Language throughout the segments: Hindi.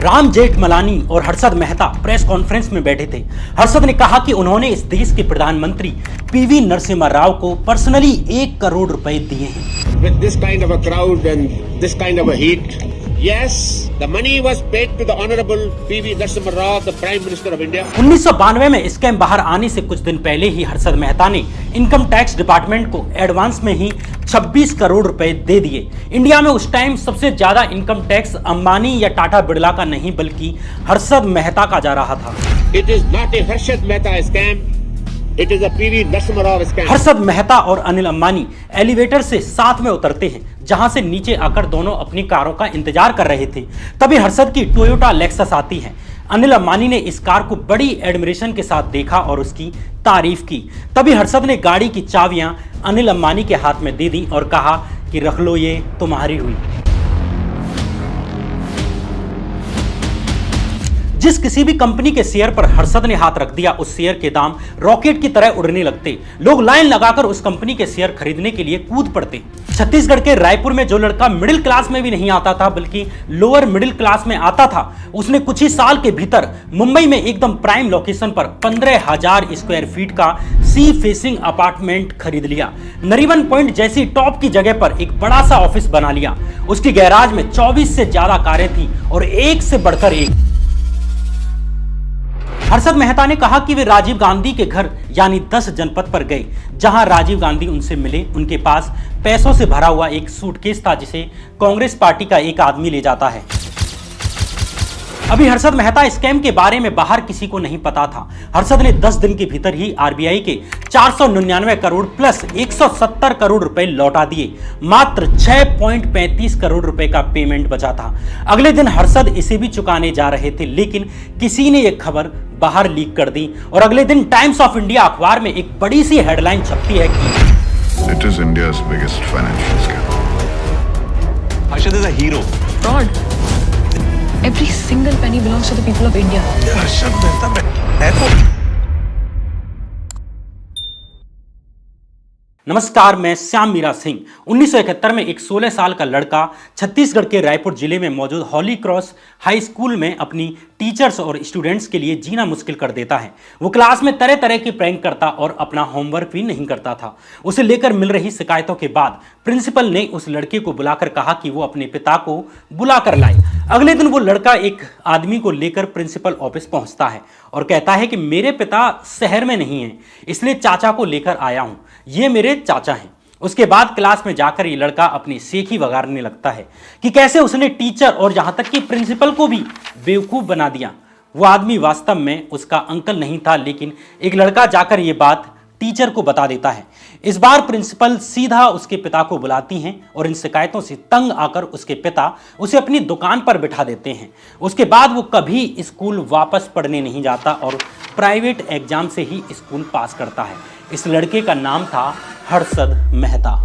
राम जेठमलानी और हर्षद मेहता प्रेस कॉन्फ्रेंस में बैठे थे। हर्षद ने कहा कि उन्होंने इस देश के प्रधानमंत्री पीवी नरसिम्हा राव को पर्सनली 1 करोड़ रुपए दिए हैं। With this kind of a crowd and this kind of a heat, yes, the money was paid to the Honorable P.V. Narasimha Rao, the Prime Minister of India. 1992 में स्कैम बाहर आने से कुछ दिन पहले ही हर्षद मेहता ने इनकम टैक्स डिपार्टमेंट को एडवांस में ही 26 करोड़ रुपए दे दिए। इंडिया में उस टाइम सबसे ज्यादा इनकम टैक्स अंबानी या टाटा बिरला का नहीं बल्कि हर्षद मेहता का जा रहा था। It is not a Harshad Mehta scam. It is a P.V. Narasimha Rao scam. Harshad Mehta और अनिल अंबानी एलिवेटर से साथ में उतरते हैं, जहां से नीचे आकर दोनों अपनी कारों का इंतजार कर रहे थे। तभी हर्षद की टोयोटा लेक्सस आती है। अनिल अंबानी ने इस कार को बड़ी एडमिरेशन के साथ देखा और उसकी तारीफ की। तभी हर्षद ने गाड़ी की चाबियां अनिल अंबानी के हाथ में दे दी और कहा कि रख लो, ये तुम्हारी हुई। जिस किसी भी कंपनी के शेयर पर हर्षद ने हाथ रख दिया, उस शेयर के दाम रॉकेट की तरह उड़ने लगते। लोग लाइन लगाकर उस कंपनी के शेयर खरीदने के लिए कूद पड़ते। छत्तीसगढ़ के रायपुर में जो लड़का मिडिल क्लास में भी नहीं आता था बल्कि लोअर मिडिल क्लास में आता था, उसने कुछ ही साल के भीतर मुंबई में एकदम प्राइम लोकेशन पर 15,000 स्क्वायर फीट का सी फेसिंग अपार्टमेंट खरीद लिया। नरीमन पॉइंट जैसी टॉप की जगह पर एक बड़ा सा ऑफिस बना लिया। उसकी गैराज में 24 से ज्यादा कारें थी और एक से बढ़कर एक। हर्षद मेहता ने कहा कि वे राजीव गांधी के घर यानी 10 जनपद पर गए, जहां राजीव गांधी उनसे मिले। उनके पास पैसों से भरा हुआ एक सूटकेस था जिसे कांग्रेस पार्टी का एक आदमी ले जाता है। अभी हर्षद मेहता स्कैम के बारे में बाहर किसी को नहीं पता था। हर्षद ने 10 दिन के भीतर ही आरबीआई के 499 करोड़ प्लस 170 करोड़ रुपए लौटा दिए। मात्र 6.35 करोड़ रुपए का पेमेंट बचा था। अगले दिन हर्षद इसे भी चुकाने जा रहे थे, लेकिन किसी ने यह खबर बाहर लीक कर दी और अगले दिन टाइम्स ऑफ इंडिया अखबार में एक बड़ी सी हेडलाइन छपती है कि it is India's biggest financial scam. Harshad is a hero. Fraud. Every single penny belongs to the people of India. Harshad Mehta है तो। नमस्कार, मैं श्याम मीरा सिंह। 1971 में एक 16 साल का लड़का छत्तीसगढ़ के रायपुर जिले में मौजूद हॉली क्रॉस हाई स्कूल में अपनी टीचर्स और स्टूडेंट्स के लिए जीना मुश्किल कर देता है। वो क्लास में तरह तरह के प्रैंक करता और अपना होमवर्क भी नहीं करता था। उसे लेकर मिल रही शिकायतों के बाद प्रिंसिपल ने उस लड़के को बुलाकर कहा कि वो अपने पिता को बुला कर लाए। अगले दिन वो लड़का एक आदमी को लेकर प्रिंसिपल ऑफिस पहुंचता है और कहता है कि मेरे पिता शहर में नहीं हैं, इसलिए चाचा को लेकर आया हूं। ये मेरे चाचा हैं। उसके बाद क्लास में जाकर ये लड़का अपनी सेखी वगारने लगता है कि कैसे उसने टीचर और यहां तक कि प्रिंसिपल को भी बेवकूफ बना दिया। वो आदमी वास्तव में उसका अंकल नहीं था, लेकिन एक लड़का जाकर ये बात टीचर को बता देता है। इस बार प्रिंसिपल सीधा उसके पिता को बुलाती हैं और इन शिकायतों से तंग आकर उसके पिता उसे अपनी दुकान पर बिठा देते हैं। उसके बाद वो कभी स्कूल वापस पढ़ने नहीं जाता और प्राइवेट एग्जाम से ही स्कूल पास करता है। इस लड़के का नाम था हर्षद मेहता।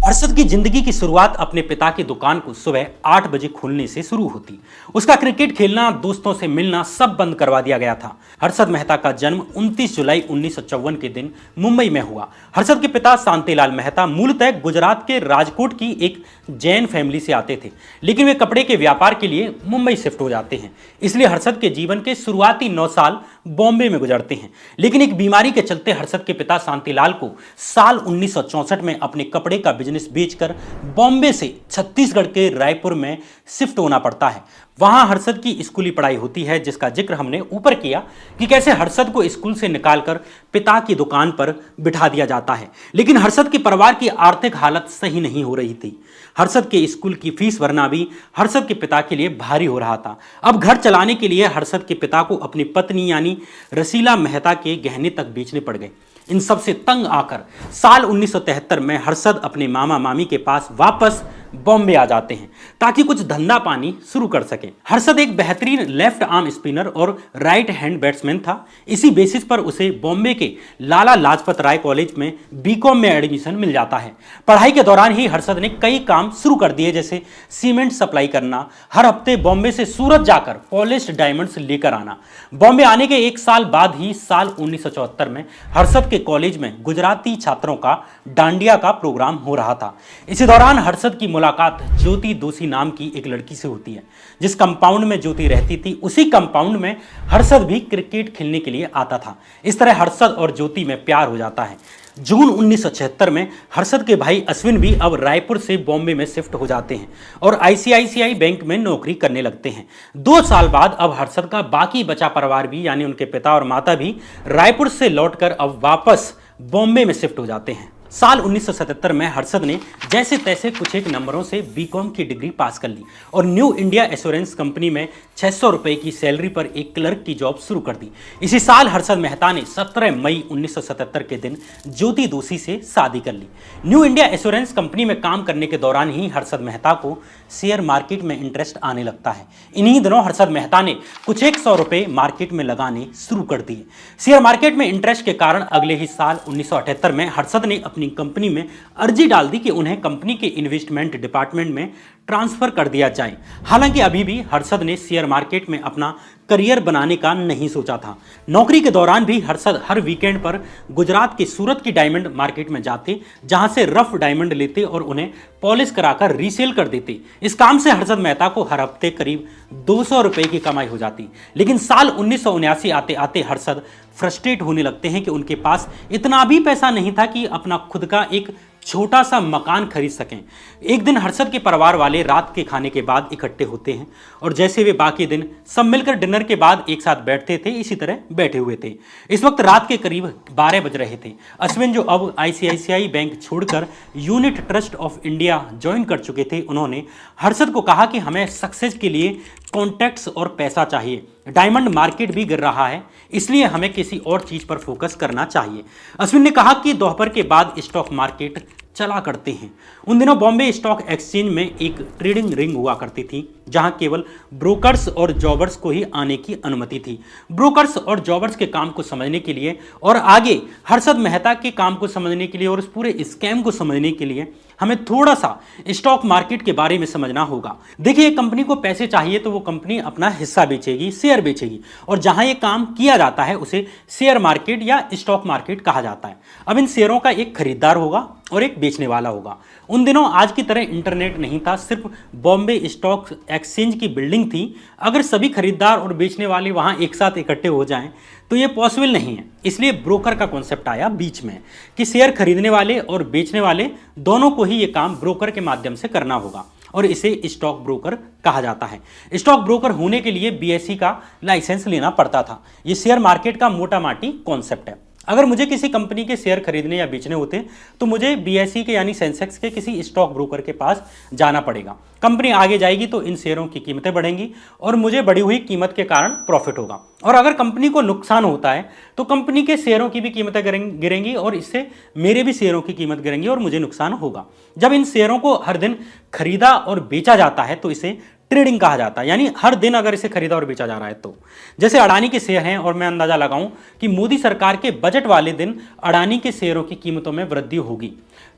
हर्षद की जिंदगी की शुरुआत अपने पिता की दुकान को सुबह 8 बजे खोलने से शुरू होती। उसका क्रिकेट खेलना, दोस्तों से मिलना सब बंद करवा दिया गया था। हर्षद मेहता का जन्म 29 जुलाई 1954 के दिन मुंबई में हुआ। हर्षद के पिता शांतिलाल मेहता मूलतः गुजरात के राजकोट की एक जैन फैमिली से आते थे, लेकिन वे कपड़े के व्यापार के लिए मुंबई शिफ्ट हो जाते हैं। इसलिए हर्षद के जीवन के शुरुआती 9 साल बॉम्बे में गुजरते हैं। लेकिन एक बीमारी के चलते हर्षद के पिता शांतिलाल को साल 1964 में अपने कपड़े का बिजनेस बेचकर बॉम्बे से छत्तीसगढ़ के रायपुर में शिफ्ट होना पड़ता है। वहां हर्षद की स्कूली पढ़ाई होती है, जिसका जिक्र हमने ऊपर किया कि कैसे हर्षद को स्कूल से निकालकर पिता की दुकान पर बिठा दिया जाता है। लेकिन हर्षद के परिवार की आर्थिक हालत सही नहीं हो रही थी। हर्षद के स्कूल की फीस भरना भी हर्षद के पिता के लिए भारी हो रहा था। अब घर चलाने के लिए हर्षद के पिता को अपनी पत्नी यानी रसीला मेहता के गहने तक बेचने पड़ गए। इन सब से तंग आकर साल 1973 में हर्षद अपने मामा मामी के पास वापस बॉम्बे आ जाते हैं ताकि कुछ धंधा पानी शुरू कर सकें। हर्षद एक बेहतरीन लेफ्ट आर्म स्पिनर और राइट हैंड बैट्समैन था। इसी बेसिस पर उसे बॉम्बे के लाला लाजपत राय कॉलेज में बीकॉम में एडमिशन मिल जाता है। पढ़ाई के दौरान ही हर्षद ने कई काम शुरू कर दिए, जैसे सीमेंट सप्लाई करना, हर हफ्ते बॉम्बे से सूरत जाकर पॉलिश्ड डायमंड्स लेकर आना। बॉम्बे आने के 1 साल बाद ही साल 1974 में हर्षद के कॉलेज में गुजराती छात्रों का डांडिया का प्रोग्राम हो रहा था। इसी दौरान हर्षद की मुलाकात ज्योति दोषी नाम की एक लड़की से होती है। जिस कंपाउंड में ज्योति रहती थी उसी कंपाउंड में हर्षद भी क्रिकेट खेलने के लिए आता था। इस तरह हर्षद और ज्योति में प्यार हो जाता है। जून 1976 में हर्षद के भाई अश्विन भी अब रायपुर से बॉम्बे में शिफ्ट हो जाते हैं और आईसीआईसीआई बैंक में नौकरी करने लगते हैं। 2 साल बाद अब हर्षद का बाकी बचा परिवार भी यानी उनके पिता और माता भी रायपुर से लौटकर अब वापस बॉम्बे में शिफ्ट हो जाते हैं। साल 1977 में हर्षद ने जैसे तैसे कुछ एक नंबरों से बीकॉम की डिग्री पास कर ली और न्यू इंडिया एश्योरेंस कंपनी में 600 रुपए की सैलरी पर एक क्लर्क की जॉब शुरू कर दी। इसी साल हर्षद मेहता ने 17 मई 1977 के दिन ज्योति दोषी से शादी कर ली। न्यू इंडिया एश्योरेंस कंपनी में काम करने के दौरान ही हर्षद मेहता को शेयर मार्केट में इंटरेस्ट आने लगता है। इन्हीं दिनों हर्षद मेहता ने कुछ 100 रुपए मार्केट में लगाने शुरू कर दिए। शेयर मार्केट में इंटरेस्ट के कारण अगले ही साल 1978 में हर्षद ने अपनी कंपनी में अर्जी डाल दी कि उन्हें कंपनी के इन्वेस्टमेंट डिपार्टमेंट में ट्रांसफर कर दिया जाए। हालांकि अभी भी हर्षद ने शेयर मार्केट में अपना करियर बनाने का नहीं सोचा था। नौकरी के दौरान भी हर्षद हर वीकेंड पर गुजरात के सूरत की डायमंड मार्केट में जाते, जहां से रफ डायमंड लेते और उन्हें पॉलिश कराकर रीसेल कर देते। इस काम से हर्षद मेहता को हर हफ्ते करीब 200 रुपए की कमाई हो जाती। लेकिन साल 1979 आते आते हर्षद फ्रस्ट्रेट होने लगते हैं कि उनके पास इतना भी पैसा नहीं था कि अपना खुद का एक छोटा सा मकान खरीद सकें। एक दिन हर्षद के परिवार वाले रात के खाने के बाद इकट्ठे होते हैं और जैसे वे बाकी दिन सब मिलकर डिनर के बाद एक साथ बैठते थे, इसी तरह बैठे हुए थे। इस वक्त रात के करीब 12 बज रहे थे। अश्विन, जो अब आईसीआईसीआई बैंक छोड़कर unit trust of India join कर चुके थे, उन्होंने हर्षद को कहा कि हमें सक्सेस के लिए कॉन्टैक्ट्स और पैसा चाहिए। डायमंड मार्केट भी गिर रहा है, इसलिए हमें किसी और चीज पर फोकस करना चाहिए। अश्विन ने कहा कि दोपहर के बाद स्टॉक मार्केट चला करते हैं। उन दिनों बॉम्बे स्टॉक एक्सचेंज में एक ट्रेडिंग रिंग हुआ करती थी, जहां केवल ब्रोकर्स और जॉबर्स को ही आने की अनुमति थी। ब्रोकर्स और जॉबर्स के काम को समझने के लिए और आगे हर्षद मेहता के काम को समझने के लिए और उस पूरे स्कैम को समझने के लिए हमें थोड़ा सा स्टॉक मार्केट के बारे में समझना होगा। देखिए, कंपनी को पैसे चाहिए तो वो कंपनी अपना हिस्सा बेचेगी, शेयर बेचेगी, और जहां ये काम किया जाता है उसे शेयर मार्केट या स्टॉक मार्केट कहा जाता है। अब इन शेयरों का एक खरीदार होगा और एक बेचने वाला होगा। उन दिनों आज की तरह इंटरनेट नहीं था, सिर्फ बॉम्बे स्टॉक एक्सचेंज की बिल्डिंग थी। अगर सभी खरीदार और बेचने वाले वहां एक साथ इकट्ठे हो जाएं तो ये पॉसिबल नहीं है। इसलिए ब्रोकर का कॉन्सेप्ट आया बीच में कि शेयर खरीदने वाले और बेचने वाले दोनों को ही ये काम ब्रोकर के माध्यम से करना होगा और इसे स्टॉक ब्रोकर कहा जाता है। स्टॉक ब्रोकर होने के लिए बीएसई का लाइसेंस लेना पड़ता था। ये शेयर मार्केट का मोटा माटी कॉन्सेप्ट है। अगर मुझे किसी कंपनी के शेयर खरीदने या बेचने होते तो मुझे बीएसई के यानी सेंसेक्स के किसी स्टॉक ब्रोकर के पास जाना पड़ेगा। कंपनी आगे जाएगी तो इन शेयरों की कीमतें बढ़ेंगी और मुझे बढ़ी हुई कीमत के कारण प्रॉफिट होगा। और अगर कंपनी को नुकसान होता है तो कंपनी के शेयरों की भी कीमतें गिरेंगी और इससे मेरे भी शेयरों की कीमत गिरेंगी और मुझे नुकसान होगा। जब इन शेयरों को हर दिन खरीदा और बेचा जाता है तो इसे ट्रेडिंग कहा जाता है, यानी हर दिन अगर इसे खरीदा और बेचा जा रहा है तो। जैसे अडानी के शेयर हैं और मैं अंदाजा लगाऊं कि मोदी सरकार के बजट वाले दिन अडानी के शेयरों की कीमतों में वृद्धि होगी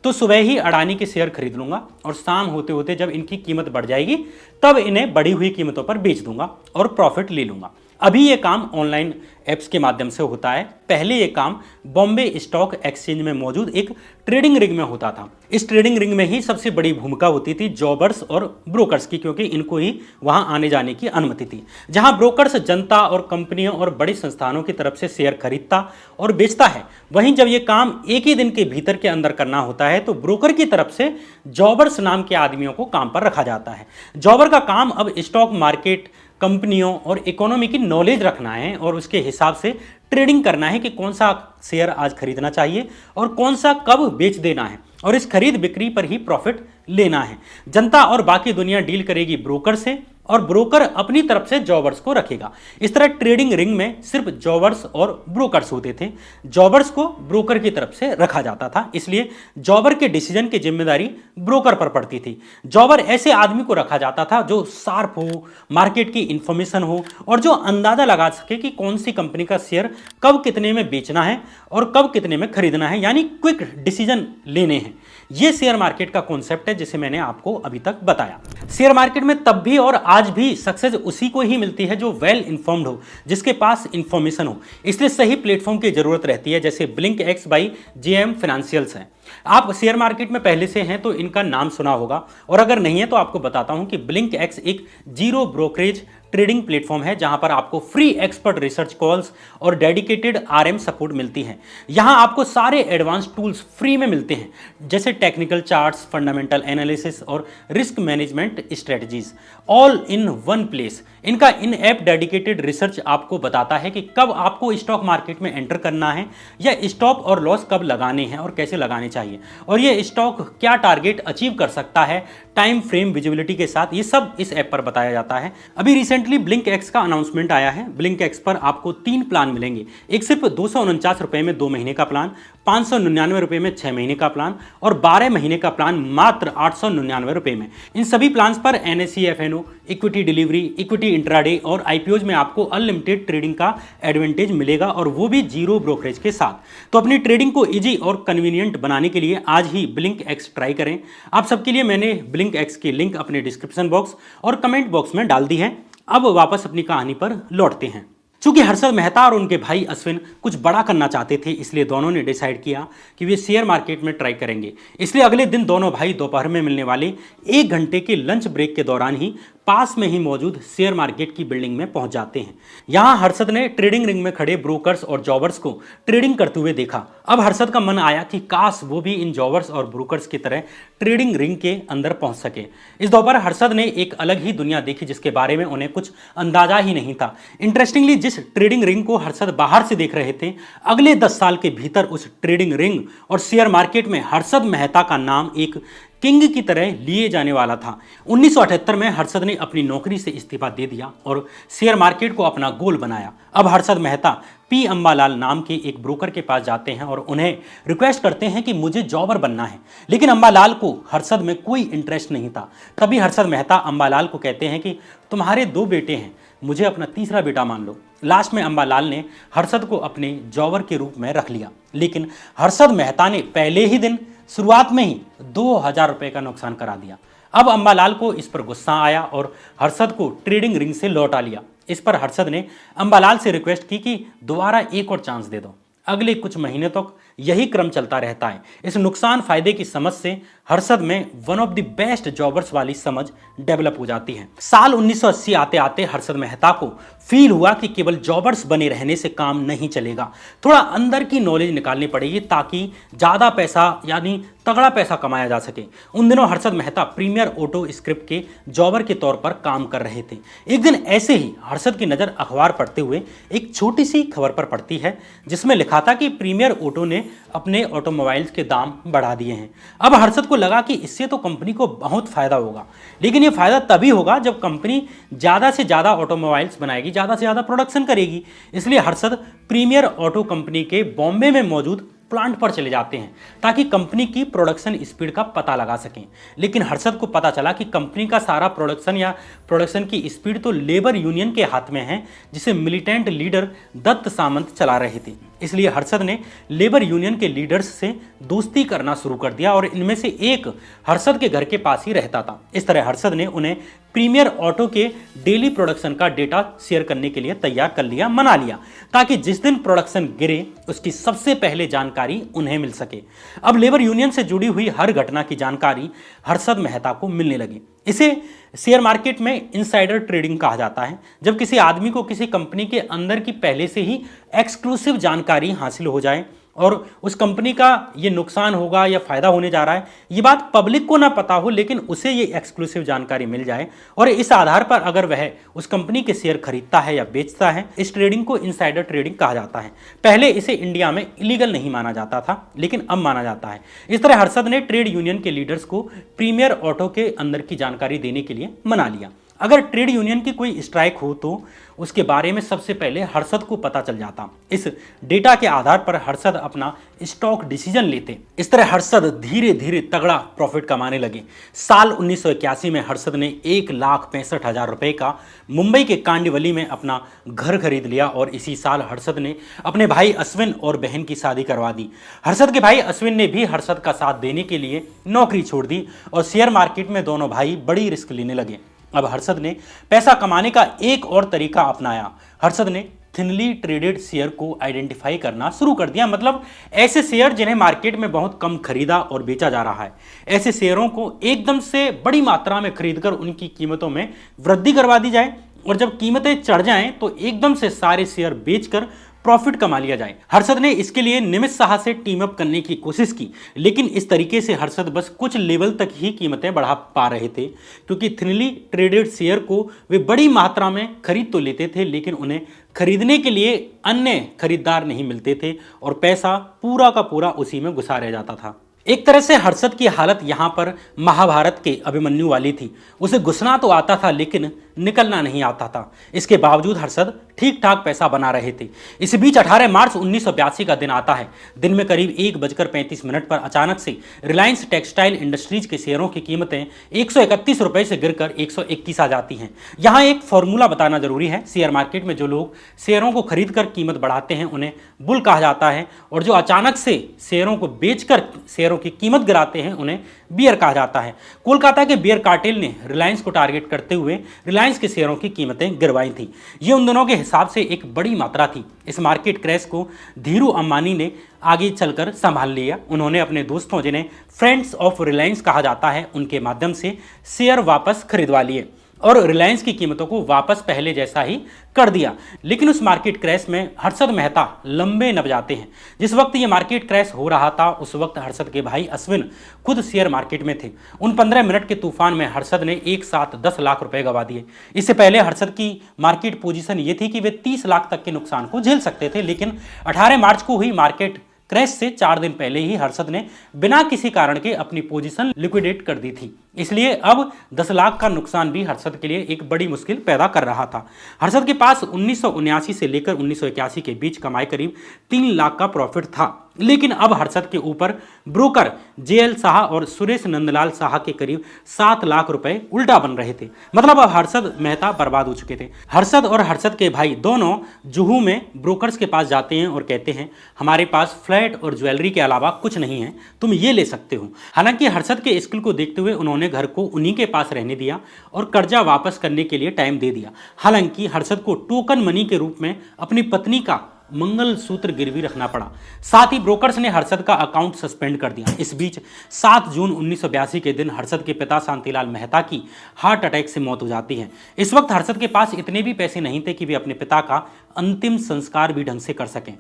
तो सुबह ही अडानी के शेयर खरीद लूंगा और शाम होते होते जब इनकी कीमत बढ़ जाएगी तब इन्हें बढ़ी हुई कीमतों पर बेच दूंगा और प्रॉफिट ले लूंगा। अभी ये काम ऑनलाइन ऐप्स के माध्यम से होता है। पहले ये काम बॉम्बे स्टॉक एक्सचेंज में मौजूद एक ट्रेडिंग रिंग में होता था। इस ट्रेडिंग रिंग में ही सबसे बड़ी भूमिका होती थी जॉबर्स और ब्रोकर्स की, क्योंकि इनको ही वहां आने जाने की अनुमति थी। जहां ब्रोकर्स जनता और कंपनियों और बड़ी संस्थानों की तरफ से शेयर खरीदता और बेचता है, वहीं जब ये काम एक ही दिन के भीतर के अंदर करना होता है तो ब्रोकर की तरफ से जॉबर्स नाम के आदमियों को काम पर रखा जाता है। जॉबर का काम अब स्टॉक मार्केट, कंपनियों और इकोनॉमी की नॉलेज रखना है और उसके हिसाब से ट्रेडिंग करना है कि कौन सा शेयर आज खरीदना चाहिए और कौन सा कब बेच देना है और इस खरीद बिक्री पर ही प्रॉफिट लेना है। जनता और बाकी दुनिया डील करेगी ब्रोकर से और ब्रोकर अपनी तरफ से जॉबर्स को रखेगा। इस तरह ट्रेडिंग रिंग में सिर्फ जॉबर्स और ब्रोकर्स होते थे। जॉबर्स को ब्रोकर की तरफ से रखा जाता था, इसलिए जॉबर के डिसीजन की जिम्मेदारी ब्रोकर पर पड़ती थी। जॉबर ऐसे आदमी को रखा जाता था जो शार्प हो, मार्केट की इंफॉर्मेशन हो और जो अंदाजा लगा सके कि कौन सी कंपनी का शेयर कब कितने में बेचना है और कब कितने में खरीदना है, यानी क्विक डिसीजन लेने हैं। यह शेयर मार्केट का कॉन्सेप्ट है जिसे मैंने आपको अभी तक बताया। शेयर मार्केट में तब भी और आज भी सक्सेस उसी को ही मिलती है जो वेल इन्फॉर्म्ड हो, जिसके पास इंफॉर्मेशन हो। इसलिए सही प्लेटफॉर्म की जरूरत रहती है, जैसे blink x by JM financials है। आप शेयर मार्केट में पहले से हैं तो इनका नाम सुना होगा, और अगर नहीं है तो आपको बताता हूं कि ब्लिंक एक्स एक जीरो ब्रोकरेज ट्रेडिंग प्लेटफॉर्म है जहां पर आपको फ्री एक्सपर्ट रिसर्च कॉल्स और डेडिकेटेड आरएम सपोर्ट मिलती है। यहां आपको सारे एडवांस टूल्स फ्री में मिलते हैं, जैसे टेक्निकल चार्ट्स, फंडामेंटल एनालिसिस और risk management strategies, all in one place. इनका इन ऐप डेडिकेटेड रिसर्च आपको बताता है कि कब आपको स्टॉक मार्केट में एंटर करना है, या स्टॉप और लॉस कब लगाने हैं और कैसे लगाने चाहिए, और ये स्टॉक क्या टारगेट अचीव कर सकता है टाइम फ्रेम विजिबिलिटी के साथ। ये सब इस ऐप पर बताया जाता है। अभी रिसेंटली ब्लिंक एक्स का अनाउंसमेंट आया है। ब्लिंक एक्स पर आपको 3 प्लान मिलेंगे, एक सिर्फ 249 रुपए में 2 महीने का प्लान, 599 रुपए में 6 महीने का प्लान, और 12 महीने का प्लान मात्र 899 रुपए में। इन सभी प्लान्स पर NSE FNO, equity delivery, equity intraday और आईपीओज में आपको अनलिमिटेड ट्रेडिंग का एडवांटेज मिलेगा, और वो भी जीरो ब्रोकरेज के साथ। तो अपनी ट्रेडिंग को इजी और कन्वीनियंट बनाने के लिए आज ही ब्लिंक एक्स ट्राई करें। आप सबके लिए मैंने ब्लिंक एक्स की लिंक अपने डिस्क्रिप्शन बॉक्स और कमेंट बॉक्स में डाल दी है। अब वापस अपनी कहानी पर लौटते हैं। चूंकि हर्षद मेहता और उनके भाई अश्विन कुछ बड़ा करना चाहते थे, इसलिए दोनों ने डिसाइड किया कि वे शेयर मार्केट में ट्राई करेंगे। इसलिए अगले दिन दोनों भाई दोपहर में मिलने वाले 1 घंटे के लंच ब्रेक के दौरान ही पास में ही मौजूद शेयर मार्केट की बिल्डिंग में पहुंच जाते हैं। यहां हर्षद ने ट्रेडिंग रिंग में खड़े ब्रोकर्स और जॉबर्स को ट्रेडिंग करते हुए देखा। अब हर्षद का मन आया कि काश वो भी इन जॉबर्स और ब्रोकर्स की तरह ट्रेडिंग रिंग के अंदर पहुंच सके। इस दोपहर हर्षद ने एक अलग ही दुनिया देखी जिसके बारे में उन्हें कुछ अंदाजा ही नहीं था। इंटरेस्टिंगली, जिस ट्रेडिंग रिंग को हर्षद बाहर से देख रहे थे, अगले 10 साल के भीतर उस ट्रेडिंग रिंग और शेयर मार्केट में हर्षद मेहता का नाम एक किंग की तरह लिए जाने वाला था। 1978 में हर्षद ने अपनी नौकरी से इस्तीफा दे दिया और शेयर मार्केट को अपना गोल बनाया। अब हर्षद मेहता पी अंबालाल नाम के एक ब्रोकर के पास जाते हैं और उन्हें रिक्वेस्ट करते हैं कि मुझे जॉबर बनना है, लेकिन अंबालाल को हर्षद में कोई इंटरेस्ट नहीं था। तभी हर्षद मेहता अंबालाल को कहते हैं कि तुम्हारे 2 बेटे हैं, मुझे अपना तीसरा बेटा मान लो। लास्ट में अंबालाल ने हर्षद को अपने जॉबर के रूप में रख लिया, लेकिन हर्षद मेहता ने पहले ही दिन शुरुआत में ही 2000 रुपए का नुकसान करा दिया। अब अंबालाल को इस पर गुस्सा आया और हर्षद को ट्रेडिंग रिंग से लौटा लिया। इस पर हर्षद ने अंबालाल से रिक्वेस्ट की कि दोबारा एक और चांस दे दो। अगले कुछ महीने तक यही क्रम चलता रहता है। इस नुकसान फायदे की समझ से हर्षद में one of the best jobbers वाली समझ डेवलप हो जाती है। साल 1980 आते आते हर्षद मेहता को फील हुआ कि केवल जॉबर्स बने रहने से काम नहीं चलेगा, थोड़ा अंदर की नॉलेज निकालनी पड़ेगी ताकि ज़्यादा पैसा यानी तगड़ा पैसा कमाया जा सके। उन दिनों Harshad Mehta premier auto script के जॉबर के तौर पर काम कर रहे थे। एक दिन ऐसे ही हर्षद की नज़र अखबार पढ़ते हुए एक छोटी सी खबर पर पड़ती है जिसमें लिखा था कि प्रीमियर ऑटो ने अपने ऑटोमोबाइल्स के दाम बढ़ा दिए हैं। अब हर्षद को लगा कि इससे तो कंपनी को बहुत फायदा होगा, लेकिन ये फायदा तभी होगा जब कंपनी ज़्यादा से ज़्यादा ऑटोमोबाइल्स बनाएगी, ज़्यादा से ज़्यादा प्रोडक्शन करेगी। इसलिए हर्षद प्रीमियर ऑटो कंपनी के बॉम्बे में मौजूद प्लांट पर चले जाते हैं ताकि कंपनी की प्रोडक्शन स्पीड का पता लगा सकें। लेकिन हर्षद को पता चला कि कंपनी का सारा प्रोडक्शन की स्पीड तो लेबर यूनियन के हाथ में है, जिसे मिलिटेंट लीडर दत्त सामंत चला रहे थे। इसलिए हर्षद ने लेबर यूनियन के लीडर्स से दोस्ती करना शुरू कर दिया और इनमें से एक हर्षद के घर के पास ही रहता था। इस तरह हर्षद ने उन्हें प्रीमियर ऑटो के डेली प्रोडक्शन का डेटा शेयर करने के लिए तैयार कर लिया, मना लिया, ताकि जिस दिन प्रोडक्शन गिरे उसकी सबसे पहले जानकारी उन्हें मिल सके। अब लेबर यूनियन से जुड़ी हुई हर घटना की जानकारी हर्षद मेहता को मिलने लगी। इसे शेयर मार्केट में इनसाइडर ट्रेडिंग कहा जाता है, जब किसी आदमी को किसी कंपनी के अंदर की पहले से ही एक्सक्लूसिव जानकारी हासिल हो जाए और उस कंपनी का ये नुकसान होगा या फायदा होने जा रहा है, ये बात पब्लिक को ना पता हो, लेकिन उसे ये एक्सक्लूसिव जानकारी मिल जाए और इस आधार पर अगर वह उस कंपनी के शेयर खरीदता है या बेचता है, इस ट्रेडिंग को इनसाइडर ट्रेडिंग कहा जाता है। पहले इसे इंडिया में इलीगल नहीं माना जाता था, लेकिन अब माना जाता है। इस तरह हर्षद ने ट्रेड यूनियन के लीडर्स को प्रीमियर ऑटो के अंदर की जानकारी देने के लिए मना लिया। अगर ट्रेड यूनियन की कोई स्ट्राइक हो तो उसके बारे में सबसे पहले हर्षद को पता चल जाता। इस डेटा के आधार पर हर्षद अपना स्टॉक डिसीजन लेते। इस तरह हर्षद धीरे धीरे तगड़ा प्रॉफिट कमाने लगे। साल 1981 में हर्षद ने 1,65,000 रुपए का मुंबई के कांडिवली में अपना घर खरीद लिया और इसी साल हर्षद ने अपने भाई अश्विन और बहन की शादी करवा दी। हर्षद के भाई अश्विन ने भी हर्षद का साथ देने के लिए नौकरी छोड़ दी और शेयर मार्केट में दोनों भाई बड़ी रिस्क लेने लगे। अब हर्षद ने पैसा कमाने का एक और तरीका अपनाया। हर्षद ने थिनली ट्रेडेड शेयर को आइडेंटिफाई करना शुरू कर दिया, मतलब ऐसे शेयर जिन्हें मार्केट में बहुत कम खरीदा और बेचा जा रहा है। ऐसे शेयरों को एकदम से बड़ी मात्रा में खरीदकर उनकी कीमतों में वृद्धि करवा दी जाए और जब कीमतें चढ़ जाएं तो एकदम से सारे शेयर बेचकर प्रॉफिट कमा लिया जाए। हर्षद ने इसके लिए निमित शाह से टीम अप करने की कोशिश की, लेकिन इस तरीके से हर्षद बस कुछ लेवल तक ही कीमतें बढ़ा पा रहे थे, क्योंकि थिनली ट्रेडेड शेयर को वे बड़ी मात्रा में खरीद तो लेते थे, लेकिन उन्हें खरीदने के लिए अन्य खरीदार नहीं मिलते थे और पैसा पूरा का पूरा उसी में घुसा रह जाता था। एक तरह से हर्षद की हालत यहां पर महाभारत के अभिमन्यु वाली थी। उसे घुसना तो आता था लेकिन निकलना नहीं आता था। इसके बावजूद हर्षद ठीक ठाक पैसा बना रहे थे। इस बीच 18 मार्च 1982 का दिन आता है। दिन में करीब 1:35 पर अचानक से रिलायंस टेक्सटाइल इंडस्ट्रीज के शेयरों की कीमतें 131 रुपए से गिरकर 121 आ जाती हैं। यहाँ एक फॉर्मूला बताना जरूरी है। शेयर मार्केट में जो लोग शेयरों को खरीदकर कीमत बढ़ाते हैं उन्हें बुल कहा जाता है, और जो अचानक से शेयरों को बेचकर शेयरों की कीमत गिराते हैं उन्हें बियर कहा जाता है। कोलकाता के बियर कार्टेल ने रिलायंस को टारगेट करते हुए रिलायंस के शेयरों की कीमतें गिरवाई थी। ये उन दिनों के हिसाब से एक बड़ी मात्रा थी। इस मार्केट क्रैश को धीरू अंबानी ने आगे चलकर संभाल लिया। उन्होंने अपने दोस्तों, जिन्हें फ्रेंड्स ऑफ रिलायंस कहा जाता है, उनके माध्यम से शेयर वापस खरीदवा लिए और रिलायंस की कीमतों को वापस पहले जैसा ही कर दिया। लेकिन उस मार्केट क्रैश में हर्षद मेहता लंबे नब जाते हैं। जिस वक्त ये मार्केट क्रैश हो रहा था उस वक्त हर्षद के भाई अश्विन खुद शेयर मार्केट में थे। उन 15 मिनट के तूफान में हर्षद ने एक साथ 10 लाख रुपए गवा दिए। इससे पहले हर्षद की मार्केट पोजीशन ये थी कि वे 30 लाख तक के नुकसान को झेल सकते थे, लेकिन 18 मार्च को हुई मार्केट क्रैश से 4 दिन पहले ही हर्षद ने बिना किसी कारण के अपनी पोजीशन लिक्विडेट कर दी थी। इसलिए अब 10 लाख का नुकसान भी हर्षद के लिए एक बड़ी मुश्किल पैदा कर रहा था। हर्षद के पास 1979 से लेकर 1981 के बीच कमाई करीब 3 लाख का प्रॉफिट था, लेकिन अब हर्षद के ऊपर ब्रोकर जेएल शाह और सुरेश नंदलाल शाह के करीब 7 लाख रुपए उल्टा बन रहे थे। मतलब अब हर्षद मेहता बर्बाद हो चुके थे। हर्षद और हर्षद के भाई दोनों जुहू में ब्रोकर्स के पास जाते हैं और कहते हैं, हमारे पास फ्लैट और ज्वेलरी के अलावा कुछ नहीं है, तुम ये ले सकते हो। हालांकि हर्षद के स्किल को देखते हुए उन्होंने घर को उन्हीं के पास रहने दिया और कर्जा वापस करने के लिए टाइम दे दिया। हालांकि हर्षद को टोकन मनी के रूप में अपनी पत्नी का मंगलसूत्र गिरवी रखना पड़ा। साथ ही ब्रोकर्स ने हर्षद का अकाउंट सस्पेंड कर दिया। इस बीच 7 जून 1982 के दिन हर्षद के पिता शांतिलाल मेहता की हार्ट अटैक से मौत हो जाती है। इस वक्त हर्षद के पास इतने भी पैसे नहीं थे कि वे अपने पिता का अंतिम संस्कार भी ढंग से कर सकें।